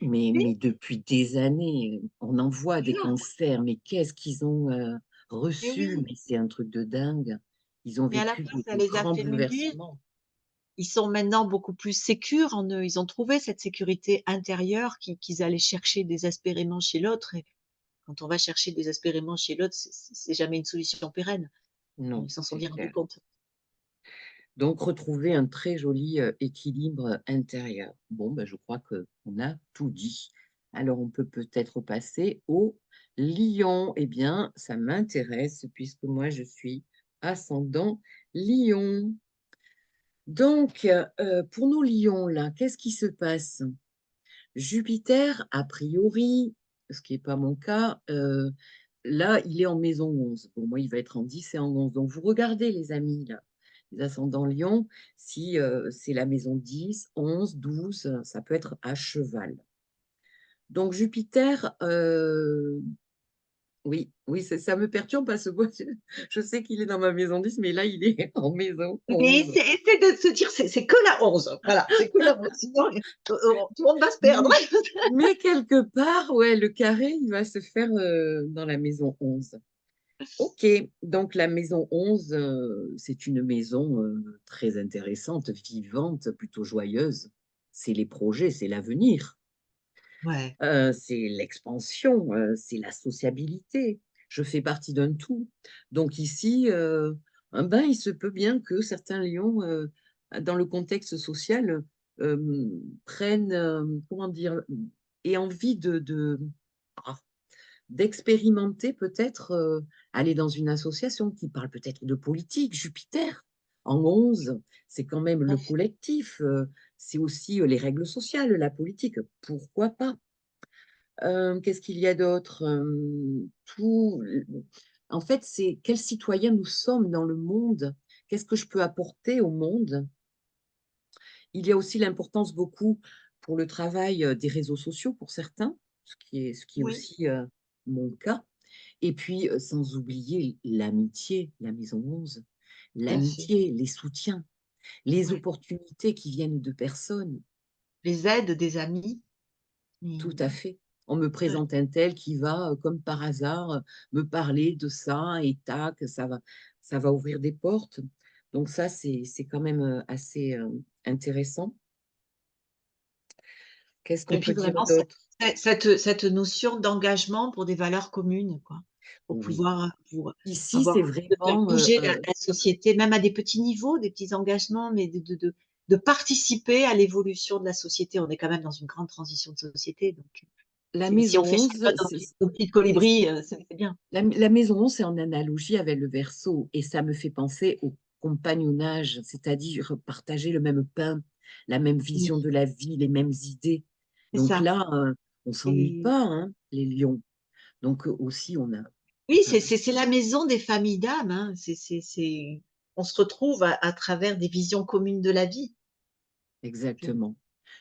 Mais depuis des années, on en voit des voilà, concerts, mais qu'est-ce qu'ils ont, mais reçu? oui. Mais c'est un truc de dingue. Ils ont Mais à la vécu fois, ça de les a grands fait mûrir. bouleversements. Ils sont maintenant beaucoup plus sécures en eux. Ils ont trouvé cette sécurité intérieure qu'ils allaient chercher désespérément chez l'autre et quand on va chercher désespérément chez l'autre, c'est jamais une solution pérenne. Non, Ils s'en sont c'est bien rendus clair. compte. Donc retrouver un très joli, équilibre intérieur. Bon, ben, je crois qu'on a tout dit. Alors on peut peut-être passer au lion. Eh bien, ça m'intéresse puisque moi je suis ascendant lion. Donc, pour nos lions là, qu'est-ce qui se passe? Jupiter, a priori, ce qui n'est pas mon cas, là, il est en maison 11. Pour moi, il va être en 10 et en 11. Donc, vous regardez, les amis, là, les ascendants Lion, si c'est la maison 10, 11, 12, ça peut être à cheval. Donc, Jupiter, oui, oui, ça me perturbe parce que moi, je sais qu'il est dans ma maison 10, mais là, il est en maison Mais 11. essaie de se dire: «C'est que la 11, voilà, c'est que la 11, sinon, tout le monde va se perdre». Mais quelque part, ouais, le carré, il va se faire dans la maison 11. Ok, donc la maison 11, c'est une maison très intéressante, vivante, plutôt joyeuse. C'est les projets, c'est l'avenir, Ouais, c'est l'expansion, c'est la sociabilité. Je fais partie d'un tout. Donc ici, ben, il se peut bien que certains lions, dans le contexte social, euh, prennent, comment dire, aient envie ah, d'expérimenter peut-être, aller dans une association qui parle peut-être de politique, Jupiter en 11, c'est quand même tout à le fait. collectif, c'est aussi les règles sociales, la politique, pourquoi pas? Qu'est-ce qu'il y a d'autre? En fait, c'est quels citoyens nous sommes dans le monde? Qu'est-ce que je peux apporter au monde? Il y a aussi l'importance beaucoup pour le travail des réseaux sociaux pour certains, ce qui est Oui, aussi mon cas. Et puis, sans oublier l'amitié, la maison 11, tout à fait. l'amitié, les soutiens, les Ouais. opportunités qui viennent de personnes. Les aides des amis. Tout à Mmh. fait. On me Ouais. présente un tel qui va, comme par hasard, me parler de ça et tac, ça va ouvrir des portes. Donc ça, c'est quand même assez intéressant. Qu'est-ce Et qu'on puis peut dire vraiment d'autre? cette notion d'engagement pour des valeurs communes, quoi. Oui. Pour Ici, avoir c'est envie de faire vraiment bouger la société, même à des petits niveaux, des petits engagements, mais de participer à l'évolution de la société. On est quand même dans une grande transition de société, donc la si maison on fait chaque 11, fois nos petites colibris, c'est bien. la maison 11, c'est en analogie avec le Verseau et ça me fait penser au compagnonnage, c'est-à-dire partager le même pain, la même Oui, vision de la vie, les mêmes idées. c'est Donc ça. là, on s'ennuie Et pas, hein, les lions. Donc aussi, on a oui, euh, c'est la maison des familles d'âmes, hein. On se retrouve à travers des visions communes de la vie. exactement.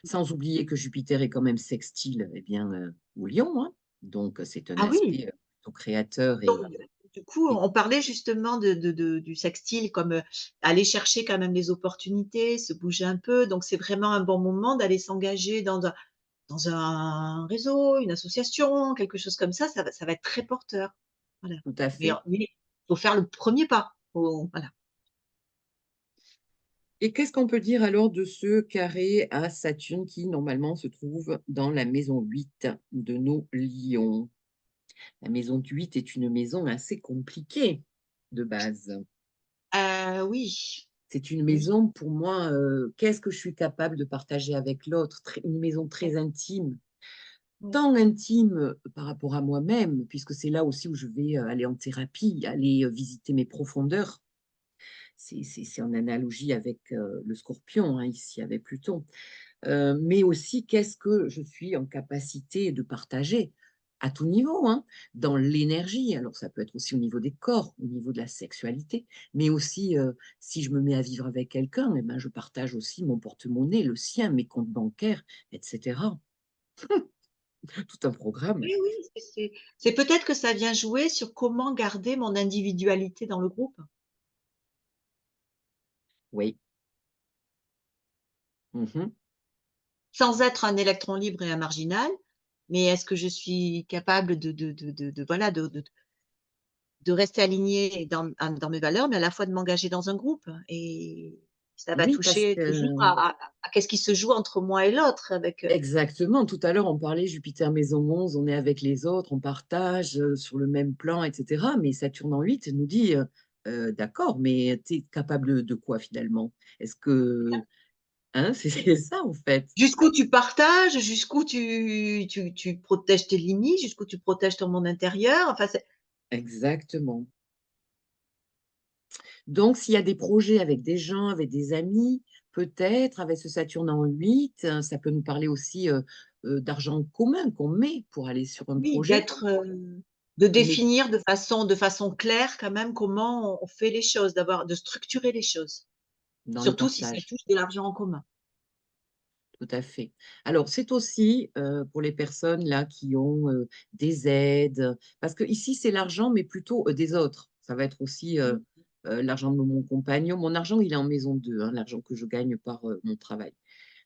Sans oublier que Jupiter est quand même sextile, eh bien, au lion, hein. Donc c'est un Ah oui! aspect plutôt créateur Donc, et, du coup, et on parlait justement du sextile comme, aller chercher quand même les opportunités, se bouger un peu. Donc c'est vraiment un bon moment d'aller s'engager dans un réseau, une association, quelque chose comme ça va être très porteur. Voilà. tout à Mais fait. il faut faire le premier pas. Voilà. Et qu'est-ce qu'on peut dire alors de ce carré à Saturne qui normalement se trouve dans la maison 8 de nos lions? La maison 8 est une maison assez compliquée de base. Oui, C'est une oui, maison pour moi, qu'est-ce que je suis capable de partager avec l'autre? Une maison ouais, très intime, ouais. tant intime par rapport à moi-même, puisque c'est là aussi où je vais aller en thérapie, aller visiter mes profondeurs. C'est en analogie avec le scorpion, hein, ici, avec Pluton. Mais aussi qu'est-ce que je suis en capacité de partager à tout niveau, hein, dans l'énergie. Alors ça peut être aussi au niveau des corps, au niveau de la sexualité, mais aussi si je me mets à vivre avec quelqu'un, eh ben, je partage aussi mon porte-monnaie, le sien, mes comptes bancaires, etc. Tout un programme. Oui, oui, c'est peut-être que ça vient jouer sur comment garder mon individualité dans le groupe. Oui. Mhm. Sans être un électron libre et un marginal, mais est-ce que je suis capable voilà, de rester alignée dans mes valeurs, mais à la fois de m'engager dans un groupe et ça va Oui, parce toucher toujours que à qu'est-ce qui se joue entre moi et l'autre avec, exactement, tout à l'heure, on parlait Jupiter maison 11, on est avec les autres, on partage sur le même plan, etc. Mais Saturne en 8 nous dit, d'accord, mais tu es capable de quoi finalement? Est-ce que, hein, c'est ça en fait. jusqu'où tu partages, jusqu'où tu protèges tes limites, jusqu'où tu protèges ton monde intérieur, enfin c'est Exactement. Donc, s'il y a des projets avec des gens, avec des amis, peut-être avec ce Saturne en 8, ça peut nous parler aussi d'argent commun qu'on met pour aller sur un oui, projet. de Mais définir de façon claire quand même comment on fait les choses, de structurer les choses, dans le surtout si ça partage. touche de l'argent en commun. Tout à fait. Alors, c'est aussi pour les personnes là qui ont des aides, parce que ici, c'est l'argent, mais plutôt des autres. Ça va être aussi Mmh. l'argent de mon compagnon. Mon argent, il est en maison 2, hein, l'argent que je gagne par mon travail.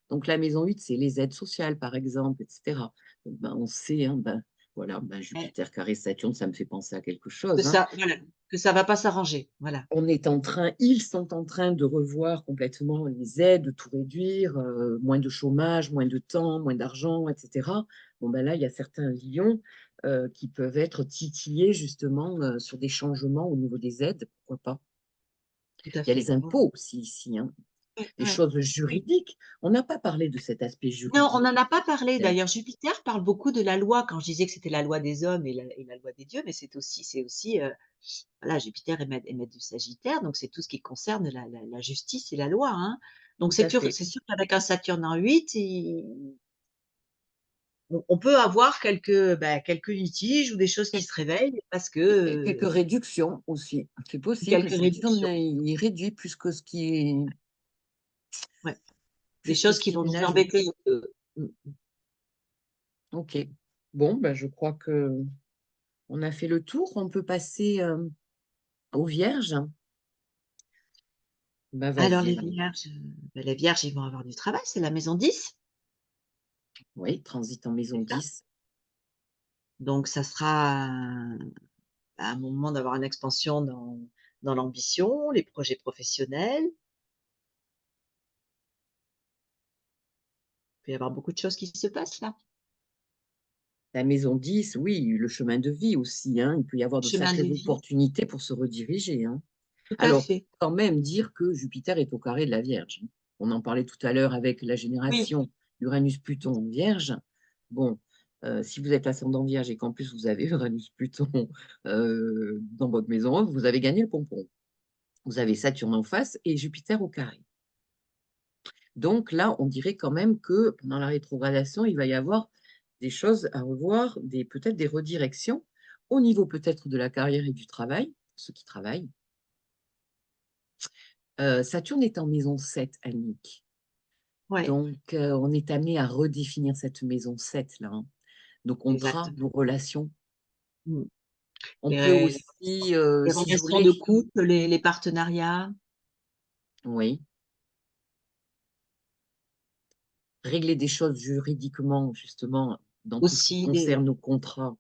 Donc, la maison 8, c'est les aides sociales, par exemple, etc. Donc, ben, on sait, hein, ben, voilà, ben, Eh, Jupiter carré Saturne, ça me fait penser à quelque que chose, hein. ça voilà, que ça va pas s'arranger, voilà. Ils sont en train de revoir complètement les aides, de tout réduire, moins de chômage, moins de temps, moins d'argent, etc. Bon, ben là, il y a certains lions qui peuvent être titillés justement sur des changements au niveau des aides, pourquoi pas. Tout à Il y a les fait. impôts aussi ici, hein, Ouais, des ouais. choses Oui. juridiques. On n'a pas parlé de cet aspect Non, on juridique. n'en a pas parlé Euh, d'ailleurs. Jupiter parle beaucoup de la loi quand je disais que c'était la loi des hommes et la loi des dieux, mais c'est aussi, voilà, Jupiter est maître du Sagittaire, donc c'est tout ce qui concerne la justice et la loi, hein. Donc Tout à fait. c'est sûr qu'avec un Saturne en 8, on peut avoir quelques litiges ou des choses qui Et se réveillent parce que, et quelques réductions aussi. C'est possible. quelques Saturne, réductions, il réduit plus que ce qui est, ouais, des plus que choses ce qui qui vont nous n'ajoute. embêter, mmh, Ok. Bon, ben, je crois que on a fait le tour. On peut passer aux vierges. Ben, alors vas-y, les alors. vierges, les vierges, ils vont avoir du travail, c'est la maison 10, Oui, transit en maison c'est ça? 10. Donc ça sera un moment d'avoir une expansion dans l'ambition, les projets professionnels. Il peut y avoir beaucoup de choses qui se passent là. La maison 10, oui, le chemin de vie aussi, hein. Il peut y avoir de Chemin de sacrées vie, opportunités pour se rediriger, hein. tout à Alors, fait. quand même dire que Jupiter est au carré de la Vierge, hein. On en parlait tout à l'heure avec la Oui, génération Uranus-Pluton en Vierge. Bon, si vous êtes ascendant Vierge et qu'en plus vous avez Uranus-Pluton dans votre maison 11, vous avez gagné le pompon. Vous avez Saturne en face et Jupiter au carré. Donc là, on dirait quand même que pendant la rétrogradation, il va y avoir des choses à revoir, peut-être des redirections au niveau peut-être de la carrière et du travail, pour ceux qui travaillent. Saturne est en maison 7, Annick. ouais, Donc, on est amené à redéfinir cette maison 7 là, hein. Nos contrats, exactement. nos relations. Mmh. On peut Les aussi, les si je relations voulais, de couple, les partenariats oui, régler des choses juridiquement, justement, dans tout ce qui aussi, les concerne nos contrats,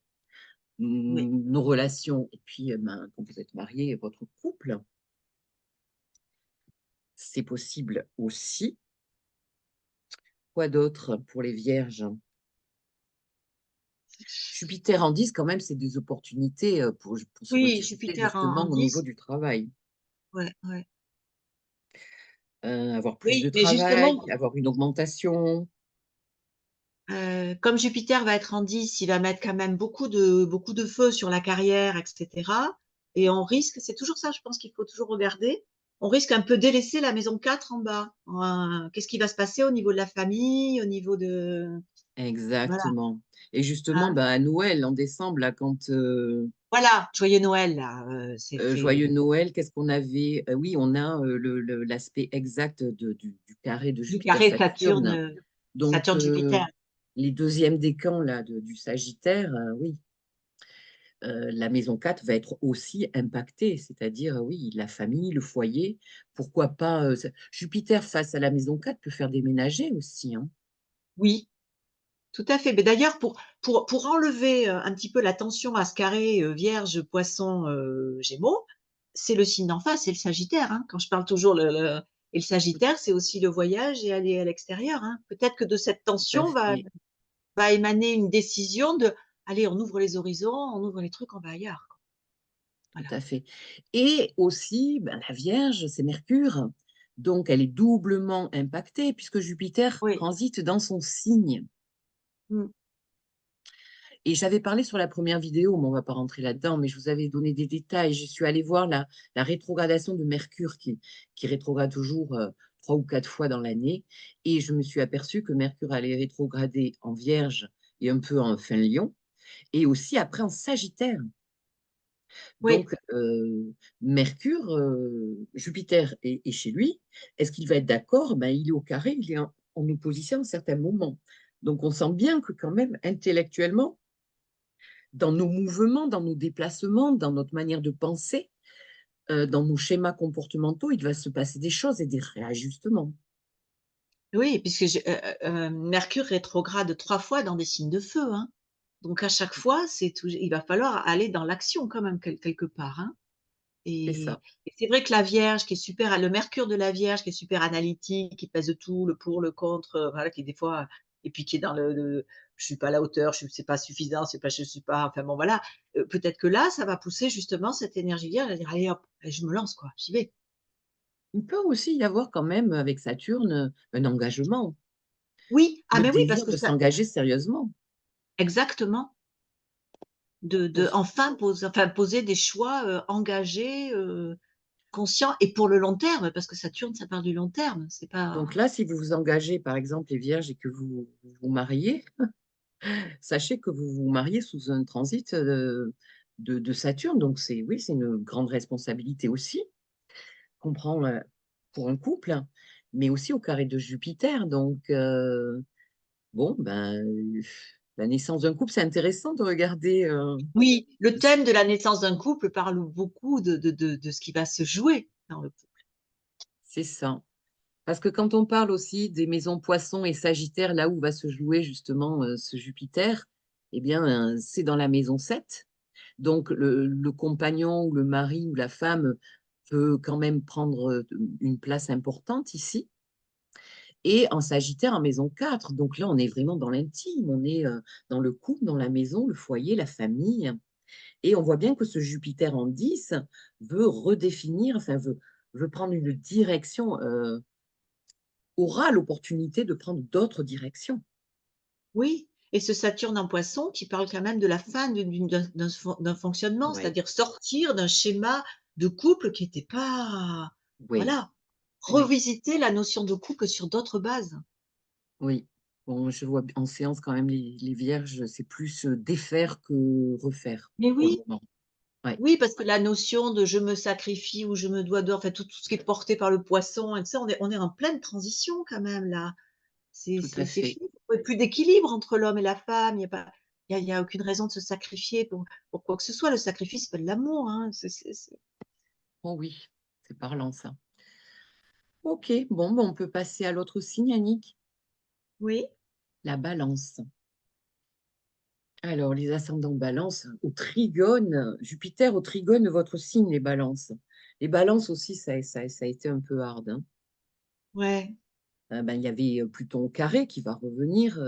oui. nos relations, et puis ben, quand vous êtes marié, votre couple, c'est possible aussi. Quoi d'autre pour les vierges? Jupiter en 10, quand même, c'est des opportunités pour se Oui, rediriger Jupiter en justement au niveau 10, du travail. ouais, ouais. Avoir plus de Oui, mais travail, justement, avoir une augmentation. comme Jupiter va être en 10, il va mettre quand même beaucoup de feu sur la carrière et cetera et on risque c'est toujours ça, je pense qu'il faut toujours regarder, on risque un peu délaisser la maison 4 en bas. Qu'est-ce qui va se passer au niveau de la famille, au niveau de voilà, Exactement. Et justement, hein? bah, à Noël, en décembre, là, quand Voilà, joyeux Noël là, Joyeux Noël, qu'est-ce qu'on avait? Oui, on a l'aspect exact du carré de du carré Saturne, Jupiter-Saturne. Donc, Saturne-Jupiter. les deuxièmes décans là, du Sagittaire, oui, la maison 4 va être aussi impactée, c'est-à-dire, oui, la famille, le foyer. Pourquoi pas Jupiter face à la maison 4 peut faire déménager aussi, hein. Oui, tout à fait. Mais d'ailleurs, pour enlever un petit peu la tension à ce carré Vierge, Poisson, Gémeaux, c'est le signe d'en face, c'est le Sagittaire. Hein. Quand je parle toujours et le Tout, Sagittaire, c'est aussi le voyage et aller à l'extérieur. Hein. Peut-être que de cette tout à tension fait, va émaner une décision de, allez, on ouvre les horizons, on ouvre les trucs, on va ailleurs. Quoi. tout Voilà. à fait. Et aussi, ben, la Vierge, c'est Mercure. Donc, elle est doublement impactée puisque Jupiter Oui. transite dans son signe. Mm. Et j'avais parlé sur la première vidéo, mais on ne va pas rentrer là-dedans, mais je vous avais donné des détails. Je suis allée voir la rétrogradation de Mercure qui rétrograde toujours 3 ou 4 fois dans l'année. Et je me suis aperçue que Mercure allait rétrograder en Vierge et un peu en fin Lion, et aussi après en Sagittaire. Oui. Donc, Mercure, Jupiter est chez lui. Est-ce qu'il va être d'accord? Ben, il est au carré, il est en opposition à certains moments. Donc, on sent bien que quand même, intellectuellement, dans nos mouvements, dans nos déplacements, dans notre manière de penser, dans nos schémas comportementaux, il va se passer des choses et des réajustements. Oui, puisque Mercure rétrograde 3 fois dans des signes de feu. Hein. Donc à chaque fois, il va falloir aller dans l'action quand même quelque part. Hein. C'est ça. Et c'est vrai que la Vierge, qui est super, le Mercure de la Vierge, qui est super analytique, qui pèse tout, le pour, le contre, voilà, qui est des fois, et puis qui est dans je suis pas à la hauteur, c'est pas suffisant, je suis pas, enfin bon, voilà. Peut-être que là, ça va pousser justement cette énergie Vierge à dire, allez hop, allez, je me lance, quoi, j'y vais. Il peut aussi y avoir quand même avec Saturne un engagement, Oui, ah le mais oui, parce désir que de ça, s'engager sérieusement. exactement, de Pour- enfin poser des choix engagés, conscients, et pour le long terme, parce que Saturne, ça part du long terme, c'est Donc pas. là, si vous vous engagez, par exemple, les vierges, et que vous vous mariez, sachez que vous vous mariez sous un transit de Saturne. Donc c'est oui, c'est une grande responsabilité aussi qu'on prend pour un couple, mais aussi au carré de Jupiter. Donc bon, ben, la naissance d'un couple, c'est intéressant de regarder. Oui, le thème de la naissance d'un couple parle beaucoup de ce qui va se jouer dans le couple. C'est ça. Parce que quand on parle aussi des maisons Poissons et Sagittaire, là où va se jouer justement ce Jupiter, eh bien, c'est dans la maison 7. Donc, le compagnon ou le mari ou la femme peut quand même prendre une place importante ici. Et en Sagittaire, en maison 4. Donc là, on est vraiment dans l'intime, on est dans le couple, dans la maison, le foyer, la famille. Et on voit bien que ce Jupiter en 10 veut redéfinir, enfin, veut prendre une direction, aura l'opportunité de prendre d'autres directions. Oui, et ce Saturne en Poisson qui parle quand même de la fin d'un fonctionnement, Oui, c'est-à-dire sortir d'un schéma de couple qui était pas, oui, voilà, oui, revisiter la notion de couple sur d'autres bases. oui. Bon, je vois en séance quand même les vierges, c'est plus défaire que refaire Mais pour le oui, moment. Ouais, oui, parce que la notion de je me sacrifie ou je me dois d'or, enfin tout ce qui est porté par le Poisson et tout ça, on est en pleine transition quand même là. tout à C'est fait. fini. Il y a plus d'équilibre entre l'homme et la femme. Il y a aucune raison de se sacrifier pour quoi que ce soit. Le sacrifice, c'est pas de l'amour, hein. Oh oui, c'est parlant ça. Ok, bon, ben, on peut passer à l'autre signe, Annick, Oui, la balance. Alors, les ascendants balance, au trigone, Jupiter au trigone de votre signe, les balances. Les balances aussi, ça a été un peu hard, hein. ouais. Ben, il y avait Pluton au carré qui va revenir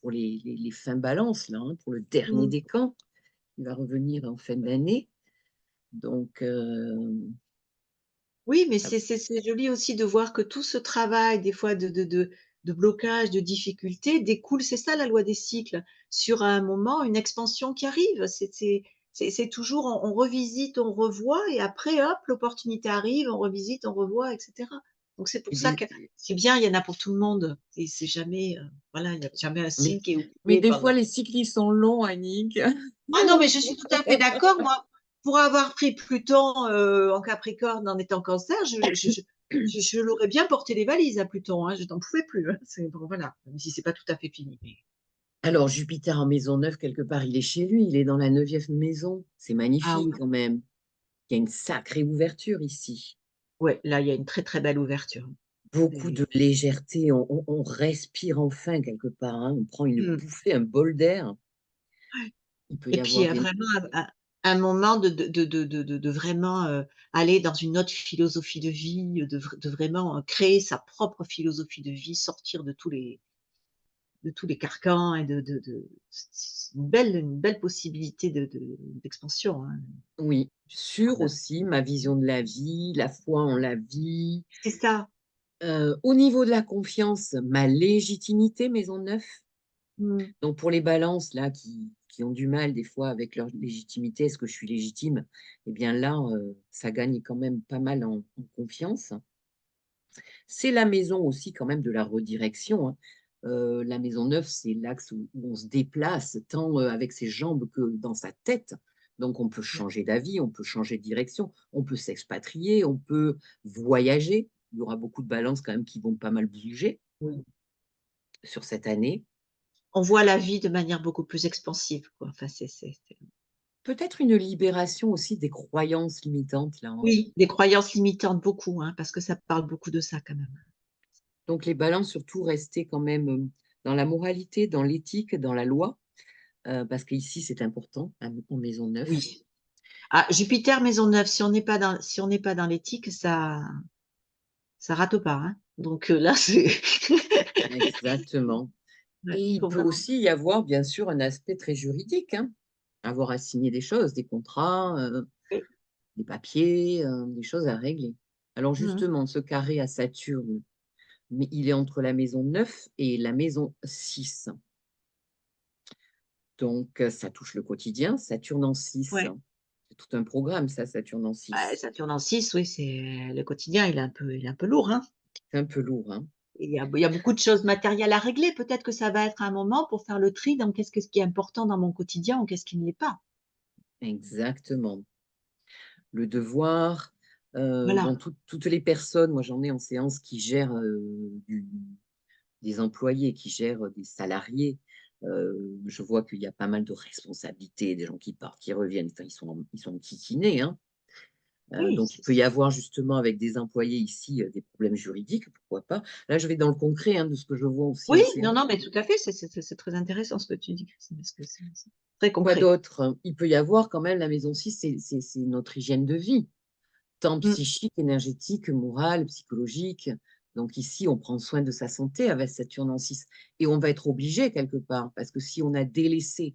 pour les fins balances, là, hein, pour le dernier Mmh. décan. Il va revenir en fin d'année. Donc, Oui, mais ah, c'est joli aussi de voir que tout ce travail, des fois de blocage, de difficulté, découle, c'est ça la loi des cycles, sur un moment, une expansion qui arrive. C'est toujours, on revisite, on revoit, et après, hop, l'opportunité arrive, on revisite, on revoit, etc. Donc c'est pour et ça des- que c'est bien, il y en a pour tout le monde. Et c'est jamais, voilà, il n'y a jamais un mais, signe qui est mais oublié des fois, pendant. les cycles, ils sont longs, Annick. Ah non, mais je suis tout à fait d'accord. Moi, pour avoir pris Pluton en Capricorne en étant Cancer, je l'aurais bien porté les valises à Pluton. Hein, je n'en pouvais plus. Hein. Bon, voilà, même si c'est pas tout à fait fini. Alors, Jupiter en maison 9 quelque part, il est chez lui, il est dans la neuvième maison. C'est Ah magnifique oui, quand même. Il y a une sacrée ouverture ici. ouais, là, il y a une très très belle ouverture. beaucoup de C'est- légèreté. On respire enfin quelque part, hein. On prend une Mm. bouffée, un bol d'air. Il peut Et y puis, il y avoir a des... vraiment un moment de vraiment aller dans une autre philosophie de vie, de vraiment créer sa propre philosophie de vie, sortir de tous les carcans et c'est une belle possibilité d'expansion, hein. Oui, sur Voilà. aussi ma vision de la vie, la foi en la vie. C'est ça. Au niveau de la confiance, ma légitimité, maison 9. Mm. Donc pour les balances là qui ont du mal des fois avec leur légitimité, est-ce que je suis légitime? Eh bien là, ça gagne quand même pas mal en confiance. C'est la maison aussi quand même de la redirection, hein. La maison 9, c'est l'axe où on se déplace tant, avec ses jambes que dans sa tête. Donc on peut changer d'avis, on peut changer de direction, on peut s'expatrier, on peut voyager. Il y aura beaucoup de balances quand même qui vont pas mal bouger Oui. sur cette année. On voit la vie de manière beaucoup plus expansive, quoi. Enfin, Peut-être une libération aussi des croyances limitantes là, hein. Oui, des croyances limitantes beaucoup, hein, parce que ça parle beaucoup de ça quand même. Donc les balances surtout rester quand même, dans la moralité, dans l'éthique, dans la loi, parce qu'ici c'est important, en maison 9. Oui. Ah, Jupiter, maison neuve, si on n'est pas dans l'éthique, ça rate pas, hein. Donc là, c'est, Exactement. ouais, Et il faut peut vraiment. aussi y avoir bien sûr un aspect très juridique, hein. Avoir à signer des choses, des contrats, Oui. des papiers, des choses à régler. Alors Mhm. justement, ce carré à Saturne, mais il est entre la maison 9 et la maison 6. Donc ça touche le quotidien. Saturne en 6, Ouais. c'est tout un programme ça, Saturne en Ouais, 6. Saturne en 6, oui, c'est le quotidien, il est un peu lourd, hein. C'est un peu lourd, hein. Il y a beaucoup de choses matérielles à régler. Peut-être que ça va être un moment pour faire le tri dans qu'est-ce qui est important dans mon quotidien ou qu'est-ce qui ne l'est pas. Exactement. Le devoir, bon, Voilà. toutes les personnes, moi j'en ai en séance qui gèrent des employés, qui gèrent des salariés. Je vois qu'il y a pas mal de responsabilités, des gens qui partent, qui reviennent, enfin, ils sont enquiquinés, hein. Oui, Donc il peut y avoir justement avec des employés ici des problèmes juridiques, pourquoi pas. Là, je vais dans le concret, hein, de ce que je vois aussi oui, en non, séance. non, mais tout à fait, c'est très intéressant ce que tu dis, Christine, parce que c'est très Quoi concret. d'autre? Il peut y avoir quand même la maison 6, c'est notre hygiène de vie. Tant Mm. psychique, énergétique, morale, psychologique. Donc ici, on prend soin de sa santé avec Saturne en 6. Et on va être obligé quelque part, parce que si on a délaissé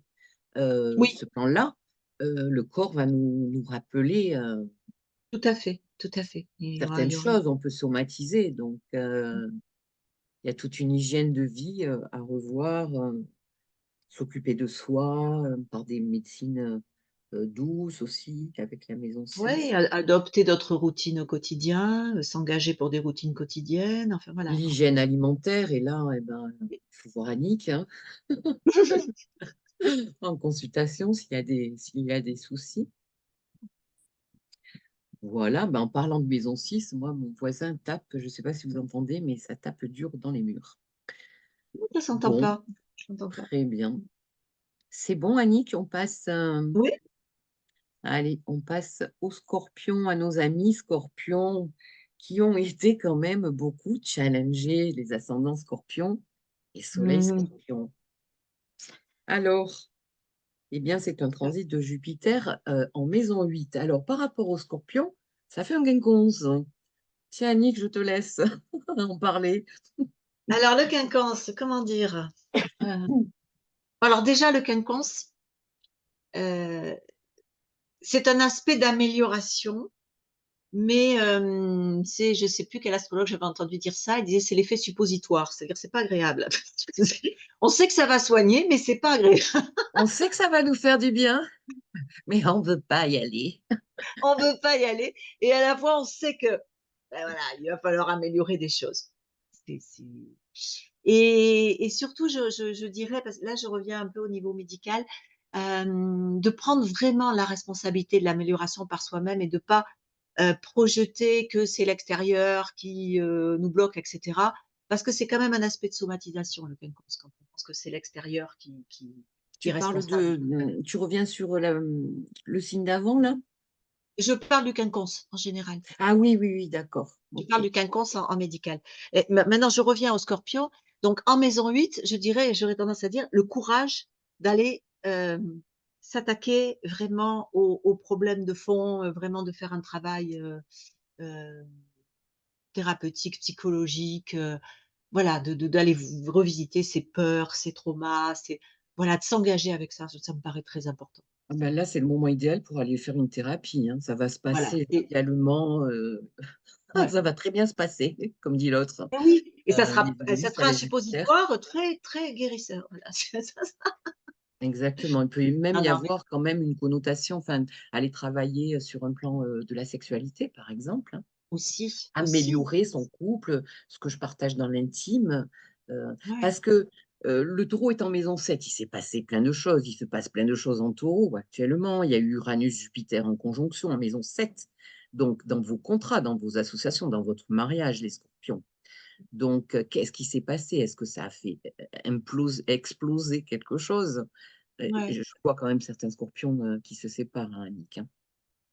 Oui, ce plan-là, le corps va nous rappeler tout à fait, tout à fait. certaines Il y aura. choses, on peut somatiser. Donc il y a toute une hygiène de vie à revoir, s'occuper de soi par des médecines douces aussi, avec la maison Oui, 6. adopter d'autres routines au quotidien, s'engager pour des routines quotidiennes, enfin voilà, quoi. L'hygiène alimentaire, et là, eh ben, il faut voir Annick, hein, en consultation s'il y a des soucis. Voilà, ben, en parlant de maison 6, moi, mon voisin tape, je ne sais pas si vous entendez, mais ça tape dur dans les murs. Ça s'entend Bon, pas. Je n'entends pas. très bien. C'est bon, Annick, on passe, Oui. allez, on passe aux scorpions, à nos amis scorpions, qui ont été quand même beaucoup challengés, les ascendants scorpions et soleil Mm. scorpion. Alors, eh bien, c'est un transit de Jupiter en maison 8. Alors, par rapport au Scorpion, ça fait un quinconce. Tiens, Annick, je te laisse en parler. Alors, le quinconce, comment dire? Euh, alors, déjà, le quinconce, euh, c'est un aspect d'amélioration, mais je sais plus quel astrologue j'avais entendu dire ça. Il disait c'est l'effet suppositoire, c'est-à-dire c'est pas agréable. On sait que ça va soigner, mais c'est pas agréable. On sait que ça va nous faire du bien, mais on ne veut pas y aller. On veut pas y aller, et à la fois on sait que ben voilà, il va falloir améliorer des choses. C'est- c'est- et surtout, je dirais, parce que là je reviens un peu au niveau médical, de prendre vraiment la responsabilité de l'amélioration par soi-même et de pas projeter que c'est l'extérieur qui nous bloque, etc. Parce que c'est quand même un aspect de somatisation, le quinconce, quand on pense que c'est l'extérieur qui est Tu parles responsable. tu reviens sur le signe d'avant, là? Je parle du quinconce en général. Ah oui, oui, oui, d'accord. Je Ok. parle du quinconce en médical. Et maintenant, je reviens au Scorpion. Donc, en maison 8, je dirais, j'aurais tendance à dire, le courage d'aller s'attaquer vraiment aux problèmes de fond, vraiment de faire un travail euh, thérapeutique, psychologique, voilà, d'aller revisiter ses peurs, ses traumas, voilà, de s'engager avec ça, ça me paraît très important. Ah ben là, c'est le moment idéal pour aller faire une thérapie, hein. Ça va se Voilà. passer également. Ouais. Ça va très bien se passer, comme dit l'autre. Et oui, et Les ça Vénus sera un avec Jupiter. suppositoire très, très guérisseur. Voilà. Exactement. Il peut même Non, y non, avoir quand même une connotation, enfin, aller travailler sur un plan de la sexualité, par exemple, hein. aussi, Améliorer son couple, ce que je partage dans l'intime. euh, ouais, Parce que le taureau est en maison 7, il s'est passé plein de choses. Il se passe plein de choses en taureau actuellement. Il y a eu Uranus-Jupiter en conjonction en maison 7. Donc, dans vos contrats, dans vos associations, dans votre mariage, les scorpions. Donc, qu'est-ce qui s'est passé? Est-ce que ça a fait exploser quelque chose? ouais. Je vois quand même certains scorpions qui se séparent, hein, Annick, hein,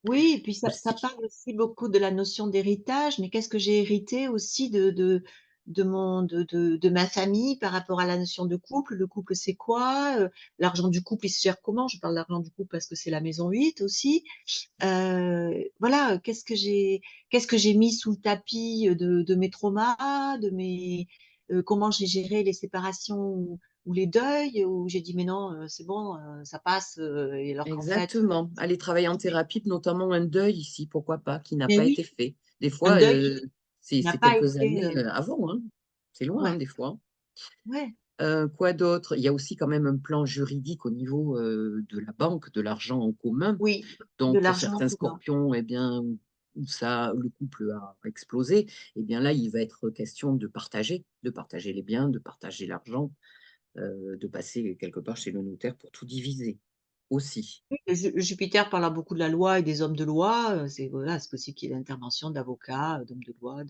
Oui, et puis ça aussi. parle aussi beaucoup de la notion d'héritage, mais qu'est-ce que j'ai hérité aussi de ma famille par rapport à la notion de couple? Le couple, c'est quoi? L'argent du couple, il se gère comment? Je parle d'argent du couple parce que c'est la maison 8 aussi. Voilà, qu'est-ce que j'ai mis sous le tapis de mes traumas, comment j'ai géré les séparations ou les deuils, où j'ai dit mais non, c'est bon, ça passe, et alors qu'en fait, Exactement. Aller travailler en thérapie, notamment un deuil ici, pourquoi pas, qui n'a mais pas été oui, fait. Des un fois, deuil qui n'a c'est pas quelques été, années avant, hein. C'est loin, hein, ouais, des fois. ouais, Quoi d'autre? Il y a aussi quand même un plan juridique au niveau de la banque, de l'argent en commun. oui, de Donc, pour l'argent certains commun. scorpions, eh bien, où ça, le couple a explosé, eh bien là, il va être question de partager les biens, de partager l'argent, de passer quelque part chez le notaire pour tout diviser aussi. Oui, et Jupiter parle beaucoup de la loi et des hommes de loi, c'est voilà, c'est possible qu'il y ait l'intervention d'avocats, d'hommes de loi,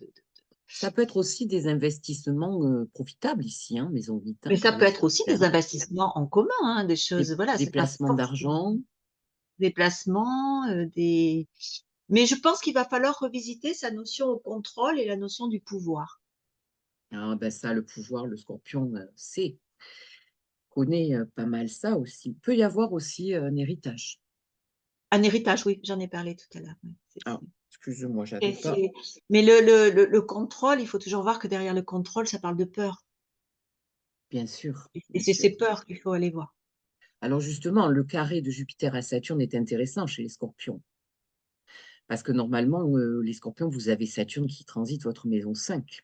Ça peut être aussi des investissements profitables ici, hein, maison 8, mais hein, ça pour peut les être aussi des Jupiters. investissements en commun, hein, des choses, voilà, Des c'est pas placements forcément d'argent. des placements, mais je pense qu'il va falloir revisiter sa notion au contrôle et la notion du pouvoir. Ah, ben ça, le pouvoir, le scorpion, connaît pas mal ça aussi. Il peut y avoir aussi un héritage. Un héritage, oui, j'en ai parlé tout à l'heure, ouais, Ah, excuse-moi, j'avais pas. mais le contrôle, il faut toujours voir que derrière le contrôle, ça parle de peur Bien sûr, et bien c'est sûr. ces peurs qu'il faut aller voir. Alors justement, le carré de Jupiter à Saturne est intéressant chez les scorpions. Parce que normalement, les scorpions, vous avez Saturne qui transite votre maison 5.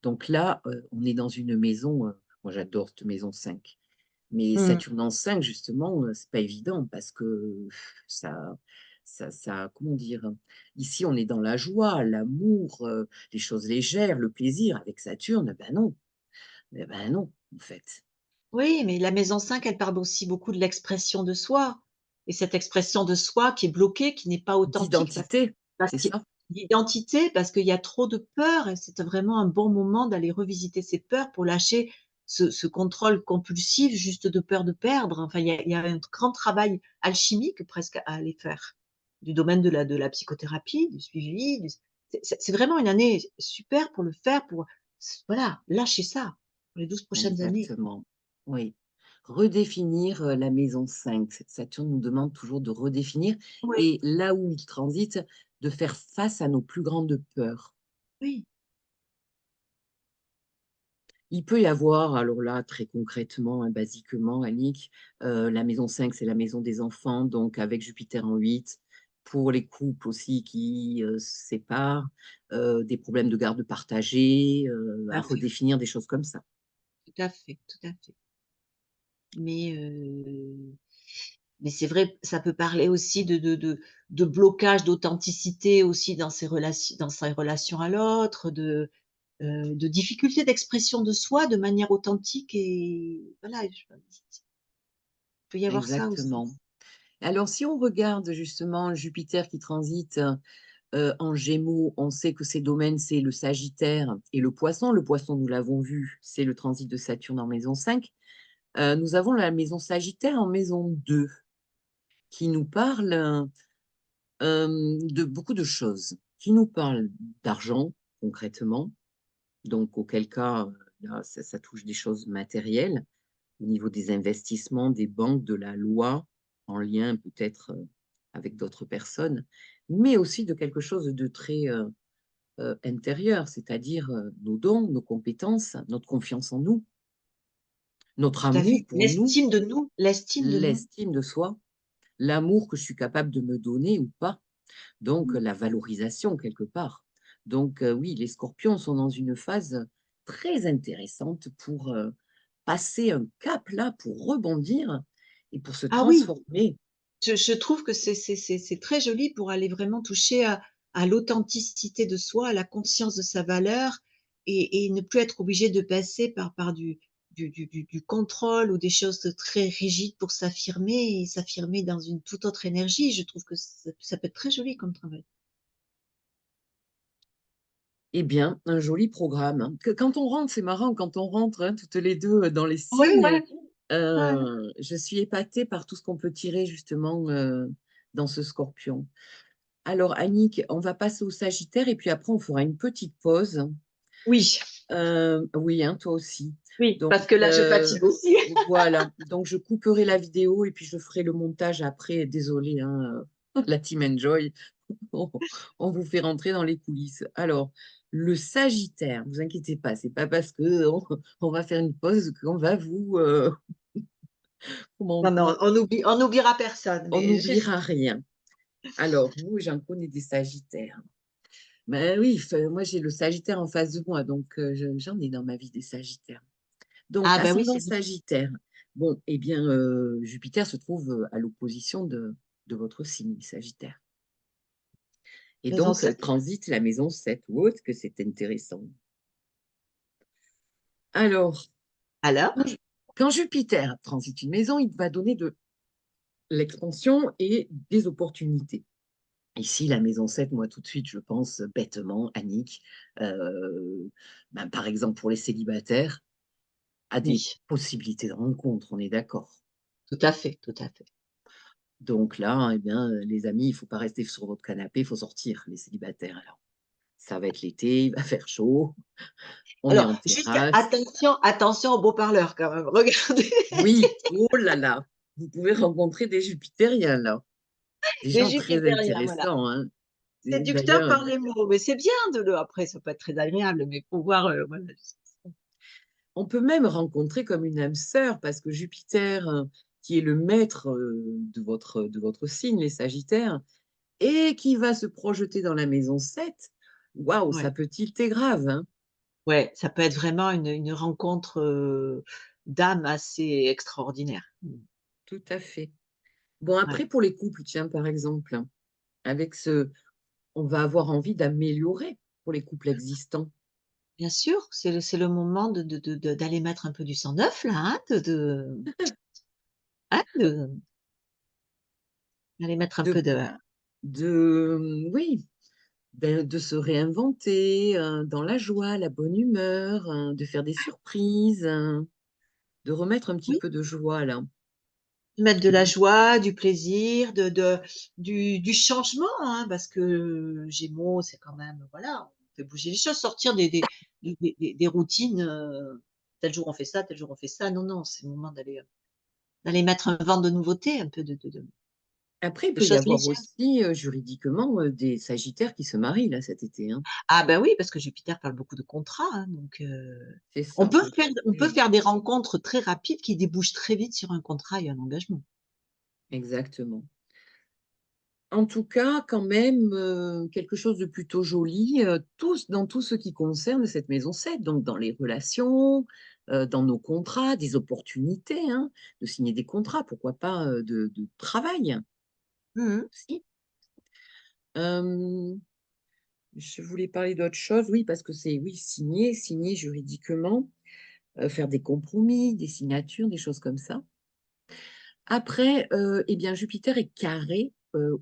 Donc là, on est dans une maison, moi j'adore cette maison 5. Mais Mmh. Saturne en 5, justement, c'est pas évident parce que ça, comment dire, ici on est dans la joie, l'amour, les choses légères, le plaisir. Avec Saturne, ben non, en fait. Oui, mais la maison 5, elle parle aussi beaucoup de l'expression de soi et cette expression de soi qui est bloquée, qui n'est pas authentique D'identité, parce c'est qu'il ça? d'identité, parce qu'il y a trop de peur et c'est vraiment un bon moment d'aller revisiter ses peurs pour lâcher ce contrôle compulsif juste de peur de perdre. Enfin, il y a un grand travail alchimique presque à aller faire du domaine de la psychothérapie, du suivi, c'est vraiment une année super pour le faire, pour voilà, lâcher ça pour les 12 prochaines années. Exactement. Oui. Redéfinir la maison 5. Saturne nous demande toujours de redéfinir Oui, et là où il transite, de faire face à nos plus grandes peurs. oui, Il peut y avoir, alors là, très concrètement, hein, basiquement, Annick, la maison 5, c'est la maison des enfants, donc avec Jupiter en 8, pour les couples aussi qui se séparent, des problèmes de garde partagée, tout à à fait, redéfinir des choses comme ça. tout à fait, tout à fait. Mais c'est vrai, ça peut parler aussi de blocage d'authenticité aussi dans ses relations à l'autre, de difficulté d'expression de soi de manière authentique et voilà, il peut y avoir ça aussi. Exactement. Alors, si on regarde justement Jupiter qui transite en Gémeaux, on sait que ces domaines, c'est le Sagittaire et le Poisson. Le Poisson, nous l'avons vu, c'est le transit de Saturne en maison 5. Nous avons la maison Sagittaire en maison 2 qui nous parle. de beaucoup de choses qui nous parlent d'argent, concrètement. Donc, auquel cas, là, ça touche des choses matérielles, au niveau des investissements, des banques, de la loi, en lien peut-être, avec d'autres personnes, mais aussi de quelque chose de très, intérieur, c'est-à-dire, nos dons, nos compétences, notre confiance en nous, notre Tout à amour fait. pour nous, L'estime de nous, l'estime de nous. l'estime de soi, l'amour que je suis capable de me donner ou pas, donc Mmh. la valorisation quelque part. Donc oui, les scorpions sont dans une phase très intéressante pour, passer un cap là, pour rebondir et pour se Ah oui, transformer. je trouve que c'est très joli pour aller vraiment toucher à l'authenticité de soi, à la conscience de sa valeur et ne plus être obligé de passer par du contrôle ou des choses très rigides pour s'affirmer et s'affirmer dans une toute autre énergie. Je trouve que ça peut être très joli comme travail. Eh bien, un joli programme, hein. Que quand on rentre, c'est marrant, quand on rentre, hein, toutes les 2 dans les Oui, signes, ouais, ouais. je suis épatée par tout ce qu'on peut tirer justement, dans ce Scorpion. Alors Annick, on va passer au Sagittaire et puis après on fera une petite pause. Oui, Oui, hein, toi aussi. oui, Donc parce que là, je fatigue aussi. voilà, donc je couperai la vidéo et puis je ferai le montage après. Désolée, hein, la team Enjoy, on on vous fait rentrer dans les coulisses. Alors, le Sagittaire, vous inquiétez pas, c'est pas parce que on va faire une pause qu'on va vous, Non, non, on n'oubliera personne, on mais je sais. n'oubliera rien. Alors, nous, j'en connais des Sagittaires. Ben oui, moi j'ai le Sagittaire en face de moi, donc j'en ai dans ma vie des Sagittaires. Donc, Ah bah oui, ascendant c'est vrai. Sagittaire. Bon, eh bien, Jupiter se trouve à l'opposition de votre signe, Sagittaire. Et Maison donc, 7. transite la maison 7 ou autre, que c'est intéressant. Alors, Alors? quand quand Jupiter transite une maison, il va donner de l'expansion et des opportunités. Ici, la maison 7, moi, tout de suite, je pense bêtement, Annick, ben, par exemple, pour les célibataires, à des Oui, possibilités de rencontre, on est d'accord. tout à fait, tout à fait. Donc là, eh bien, les amis, il ne faut pas rester sur votre canapé, il faut sortir, les célibataires. Alors, ça va être l'été, il va faire chaud, on est Alors, en juste terrasse. attention, attention aux beaux parleurs quand même. Regardez, Oui, oh là là, vous pouvez rencontrer des Jupitériens là, des les gens très jupitériens, voilà. intéressants, hein. Séducteur D'ailleurs, par les mots, mais c'est bien de le après ça peut être très agréable, mais faut voir, voilà. on peut même rencontrer comme une âme sœur parce que Jupiter, qui est le maître de votre signe, les Sagittaires, et qui va se projeter dans la maison 7. Waouh, ça Ouais, peut tilter grave, hein. ouais, ça peut être vraiment une rencontre, d'âmes assez extraordinaire. Mmh. Tout à fait. Bon, Ouais. après, pour les couples, tiens, par exemple, avec on va avoir envie d'améliorer pour les couples existants. Bien sûr, c'est le moment d'aller mettre un peu du sang neuf là, hein, hein, d'aller mettre un De, peu de oui, de se réinventer dans la joie, la bonne humeur, de faire des surprises, de remettre un petit oui. peu de joie là. Mettre de Et la donc, joie, du plaisir, du changement, hein, parce que Gémeaux, c'est quand même voilà, on fait bouger les choses, sortir des routines, tel jour on fait ça, tel jour on fait ça. Non, non, c'est le moment d'aller mettre un vent de nouveauté, un peu après, il de peut y choses avoir légères. aussi juridiquement des Sagittaires qui se marient là cet été, hein. Ah ben oui, parce que Jupiter parle beaucoup de contrats, hein, donc C'est ça. Donc, on peut faire des rencontres très rapides qui débouchent très vite sur un contrat et un engagement. exactement. En tout cas, quand même, quelque chose de plutôt joli, dans tout ce qui concerne cette maison 7, donc dans les relations, dans nos contrats, des opportunités, hein, de signer des contrats, pourquoi pas, de travail Mmh mh. aussi. Hem, je voulais parler d'autre chose, oui, parce que c'est oui, signer juridiquement, faire des compromis, des signatures, des choses comme ça. Après, eh bien, Jupiter est carré,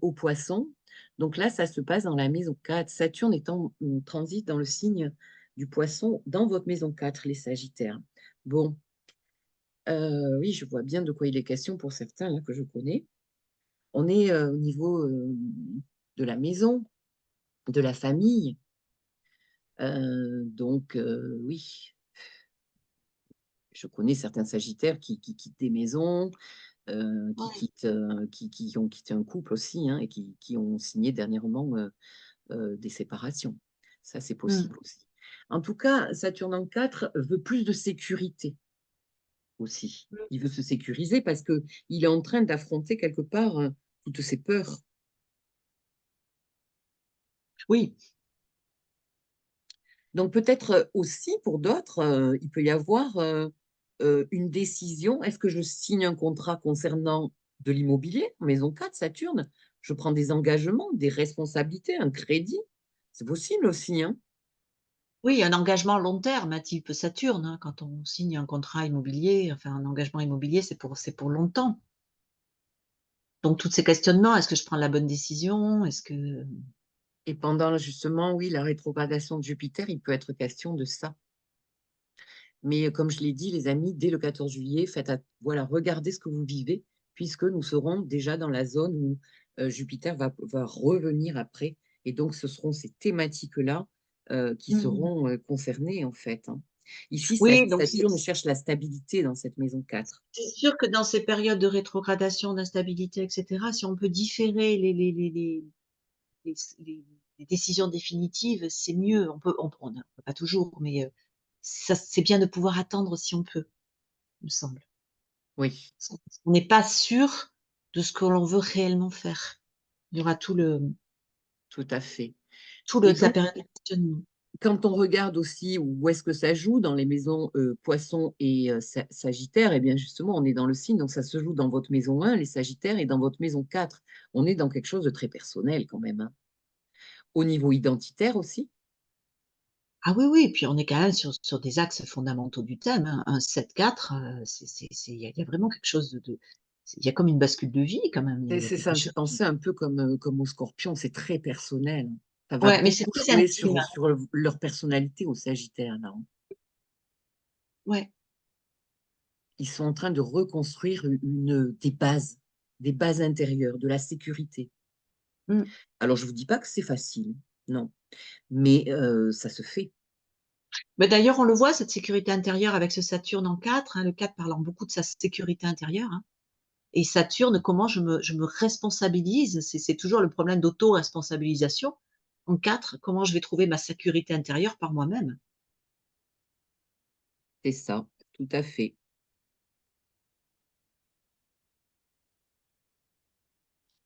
aux Poissons. Donc là, ça se passe dans la maison 4. Saturne est en transit dans le signe du Poisson, dans votre maison 4, les Sagittaires. Bon, oui, je vois bien de quoi il est question pour certains, là, que je connais. On est, au niveau, de la maison, de la famille. Donc, oui, je connais certains Sagittaires qui quittent des maisons, Ouais. qui ont quitté un couple aussi, hein, et qui ont signé dernièrement des séparations. Ça, c'est Mmh. possible aussi. En tout cas, Saturne en 4 veut plus de sécurité aussi. Il veut se sécuriser parce que il est en train d'affronter quelque part toutes ses peurs. Oui, Donc peut-être aussi pour d'autres, il peut y avoir une décision. Est-ce que je signe un contrat concernant de l'immobilier, maison 4, Saturne? Je prends des engagements, des responsabilités, un crédit. C'est possible aussi, hein? oui, un engagement long terme, type Saturne, hein, quand on signe un contrat immobilier, enfin un engagement immobilier, c'est pour longtemps. Donc tous ces questionnements, est-ce que je prends la bonne décision? Est-ce que Et pendant justement, oui, la rétrogradation de Jupiter, il peut être question de ça. Mais comme je l'ai dit, les amis, dès le 14 juillet, voilà, regardez ce que vous vivez, puisque nous serons déjà dans la zone où Jupiter va revenir après. Et donc, ce seront ces thématiques-là qui mmh. seront concernées, en fait, hein. Ici, Oui, donc Saturne cherche la stabilité dans cette maison 4. c'est sûr que dans ces périodes de rétrogradation, d'instabilité et cetera, si on peut différer les décisions définitives, c'est mieux. On peut pas toujours, mais ça c'est bien de pouvoir attendre si on peut, il me semble. Oui, Parce qu'on n'est pas sûr de ce que l'on veut réellement faire. Il y aura tout à fait. tout le Et la donc, période de questionnement. quand on regarde aussi où est-ce que ça joue dans les maisons Poissons et Sagittaire, eh bien justement, on est dans le signe, donc ça se joue dans votre maison 1, les Sagittaires, et dans votre maison 4. On est dans quelque chose de très personnel quand même, hein. Au niveau identitaire aussi, Ah oui, oui, puis on est quand même sur des axes fondamentaux du thème, hein. Un 7-4, il y a vraiment quelque chose de il y a comme une bascule de vie quand même. Il y a ça quelque me fait chose penser un peu comme aux Scorpions, c'est très personnel. Ça va ouais, mais c'est beaucoup plus jouer intime. sur leur personnalité aux Sagittaires, là, hein. Ouais. Ils sont en train de reconstruire des bases intérieures, de la sécurité. Mmh. Alors, je ne vous dis pas que c'est facile, non, mais ça se fait. Mais d'ailleurs, on le voit cette sécurité intérieure avec ce Saturne en 4, hein, le 4 parlant beaucoup de sa sécurité intérieure, hein, et Saturne, comment je me responsabilise, c'est toujours le problème d'auto-responsabilisation. En 4, comment je vais trouver ma sécurité intérieure par moi-même? C'est ça, tout à fait.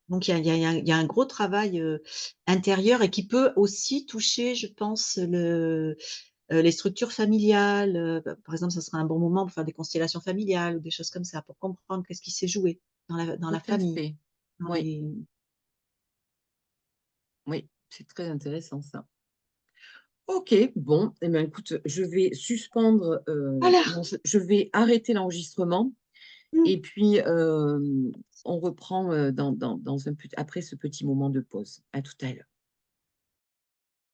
Donc il y a un gros travail, intérieur et qui peut aussi toucher, je pense, les structures familiales, par exemple, ça serait un bon moment pour faire des constellations familiales ou des choses comme ça, pour comprendre qu'est-ce qui s'est joué dans la Tout à famille, fait. dans Oui, les oui, c'est très intéressant ça. OK, bon, eh ben, écoute, je vais suspendre, voilà! non, je vais arrêter l'enregistrement Mmh. et puis, on reprend, dans un après ce petit moment de pause. À tout à l'heure.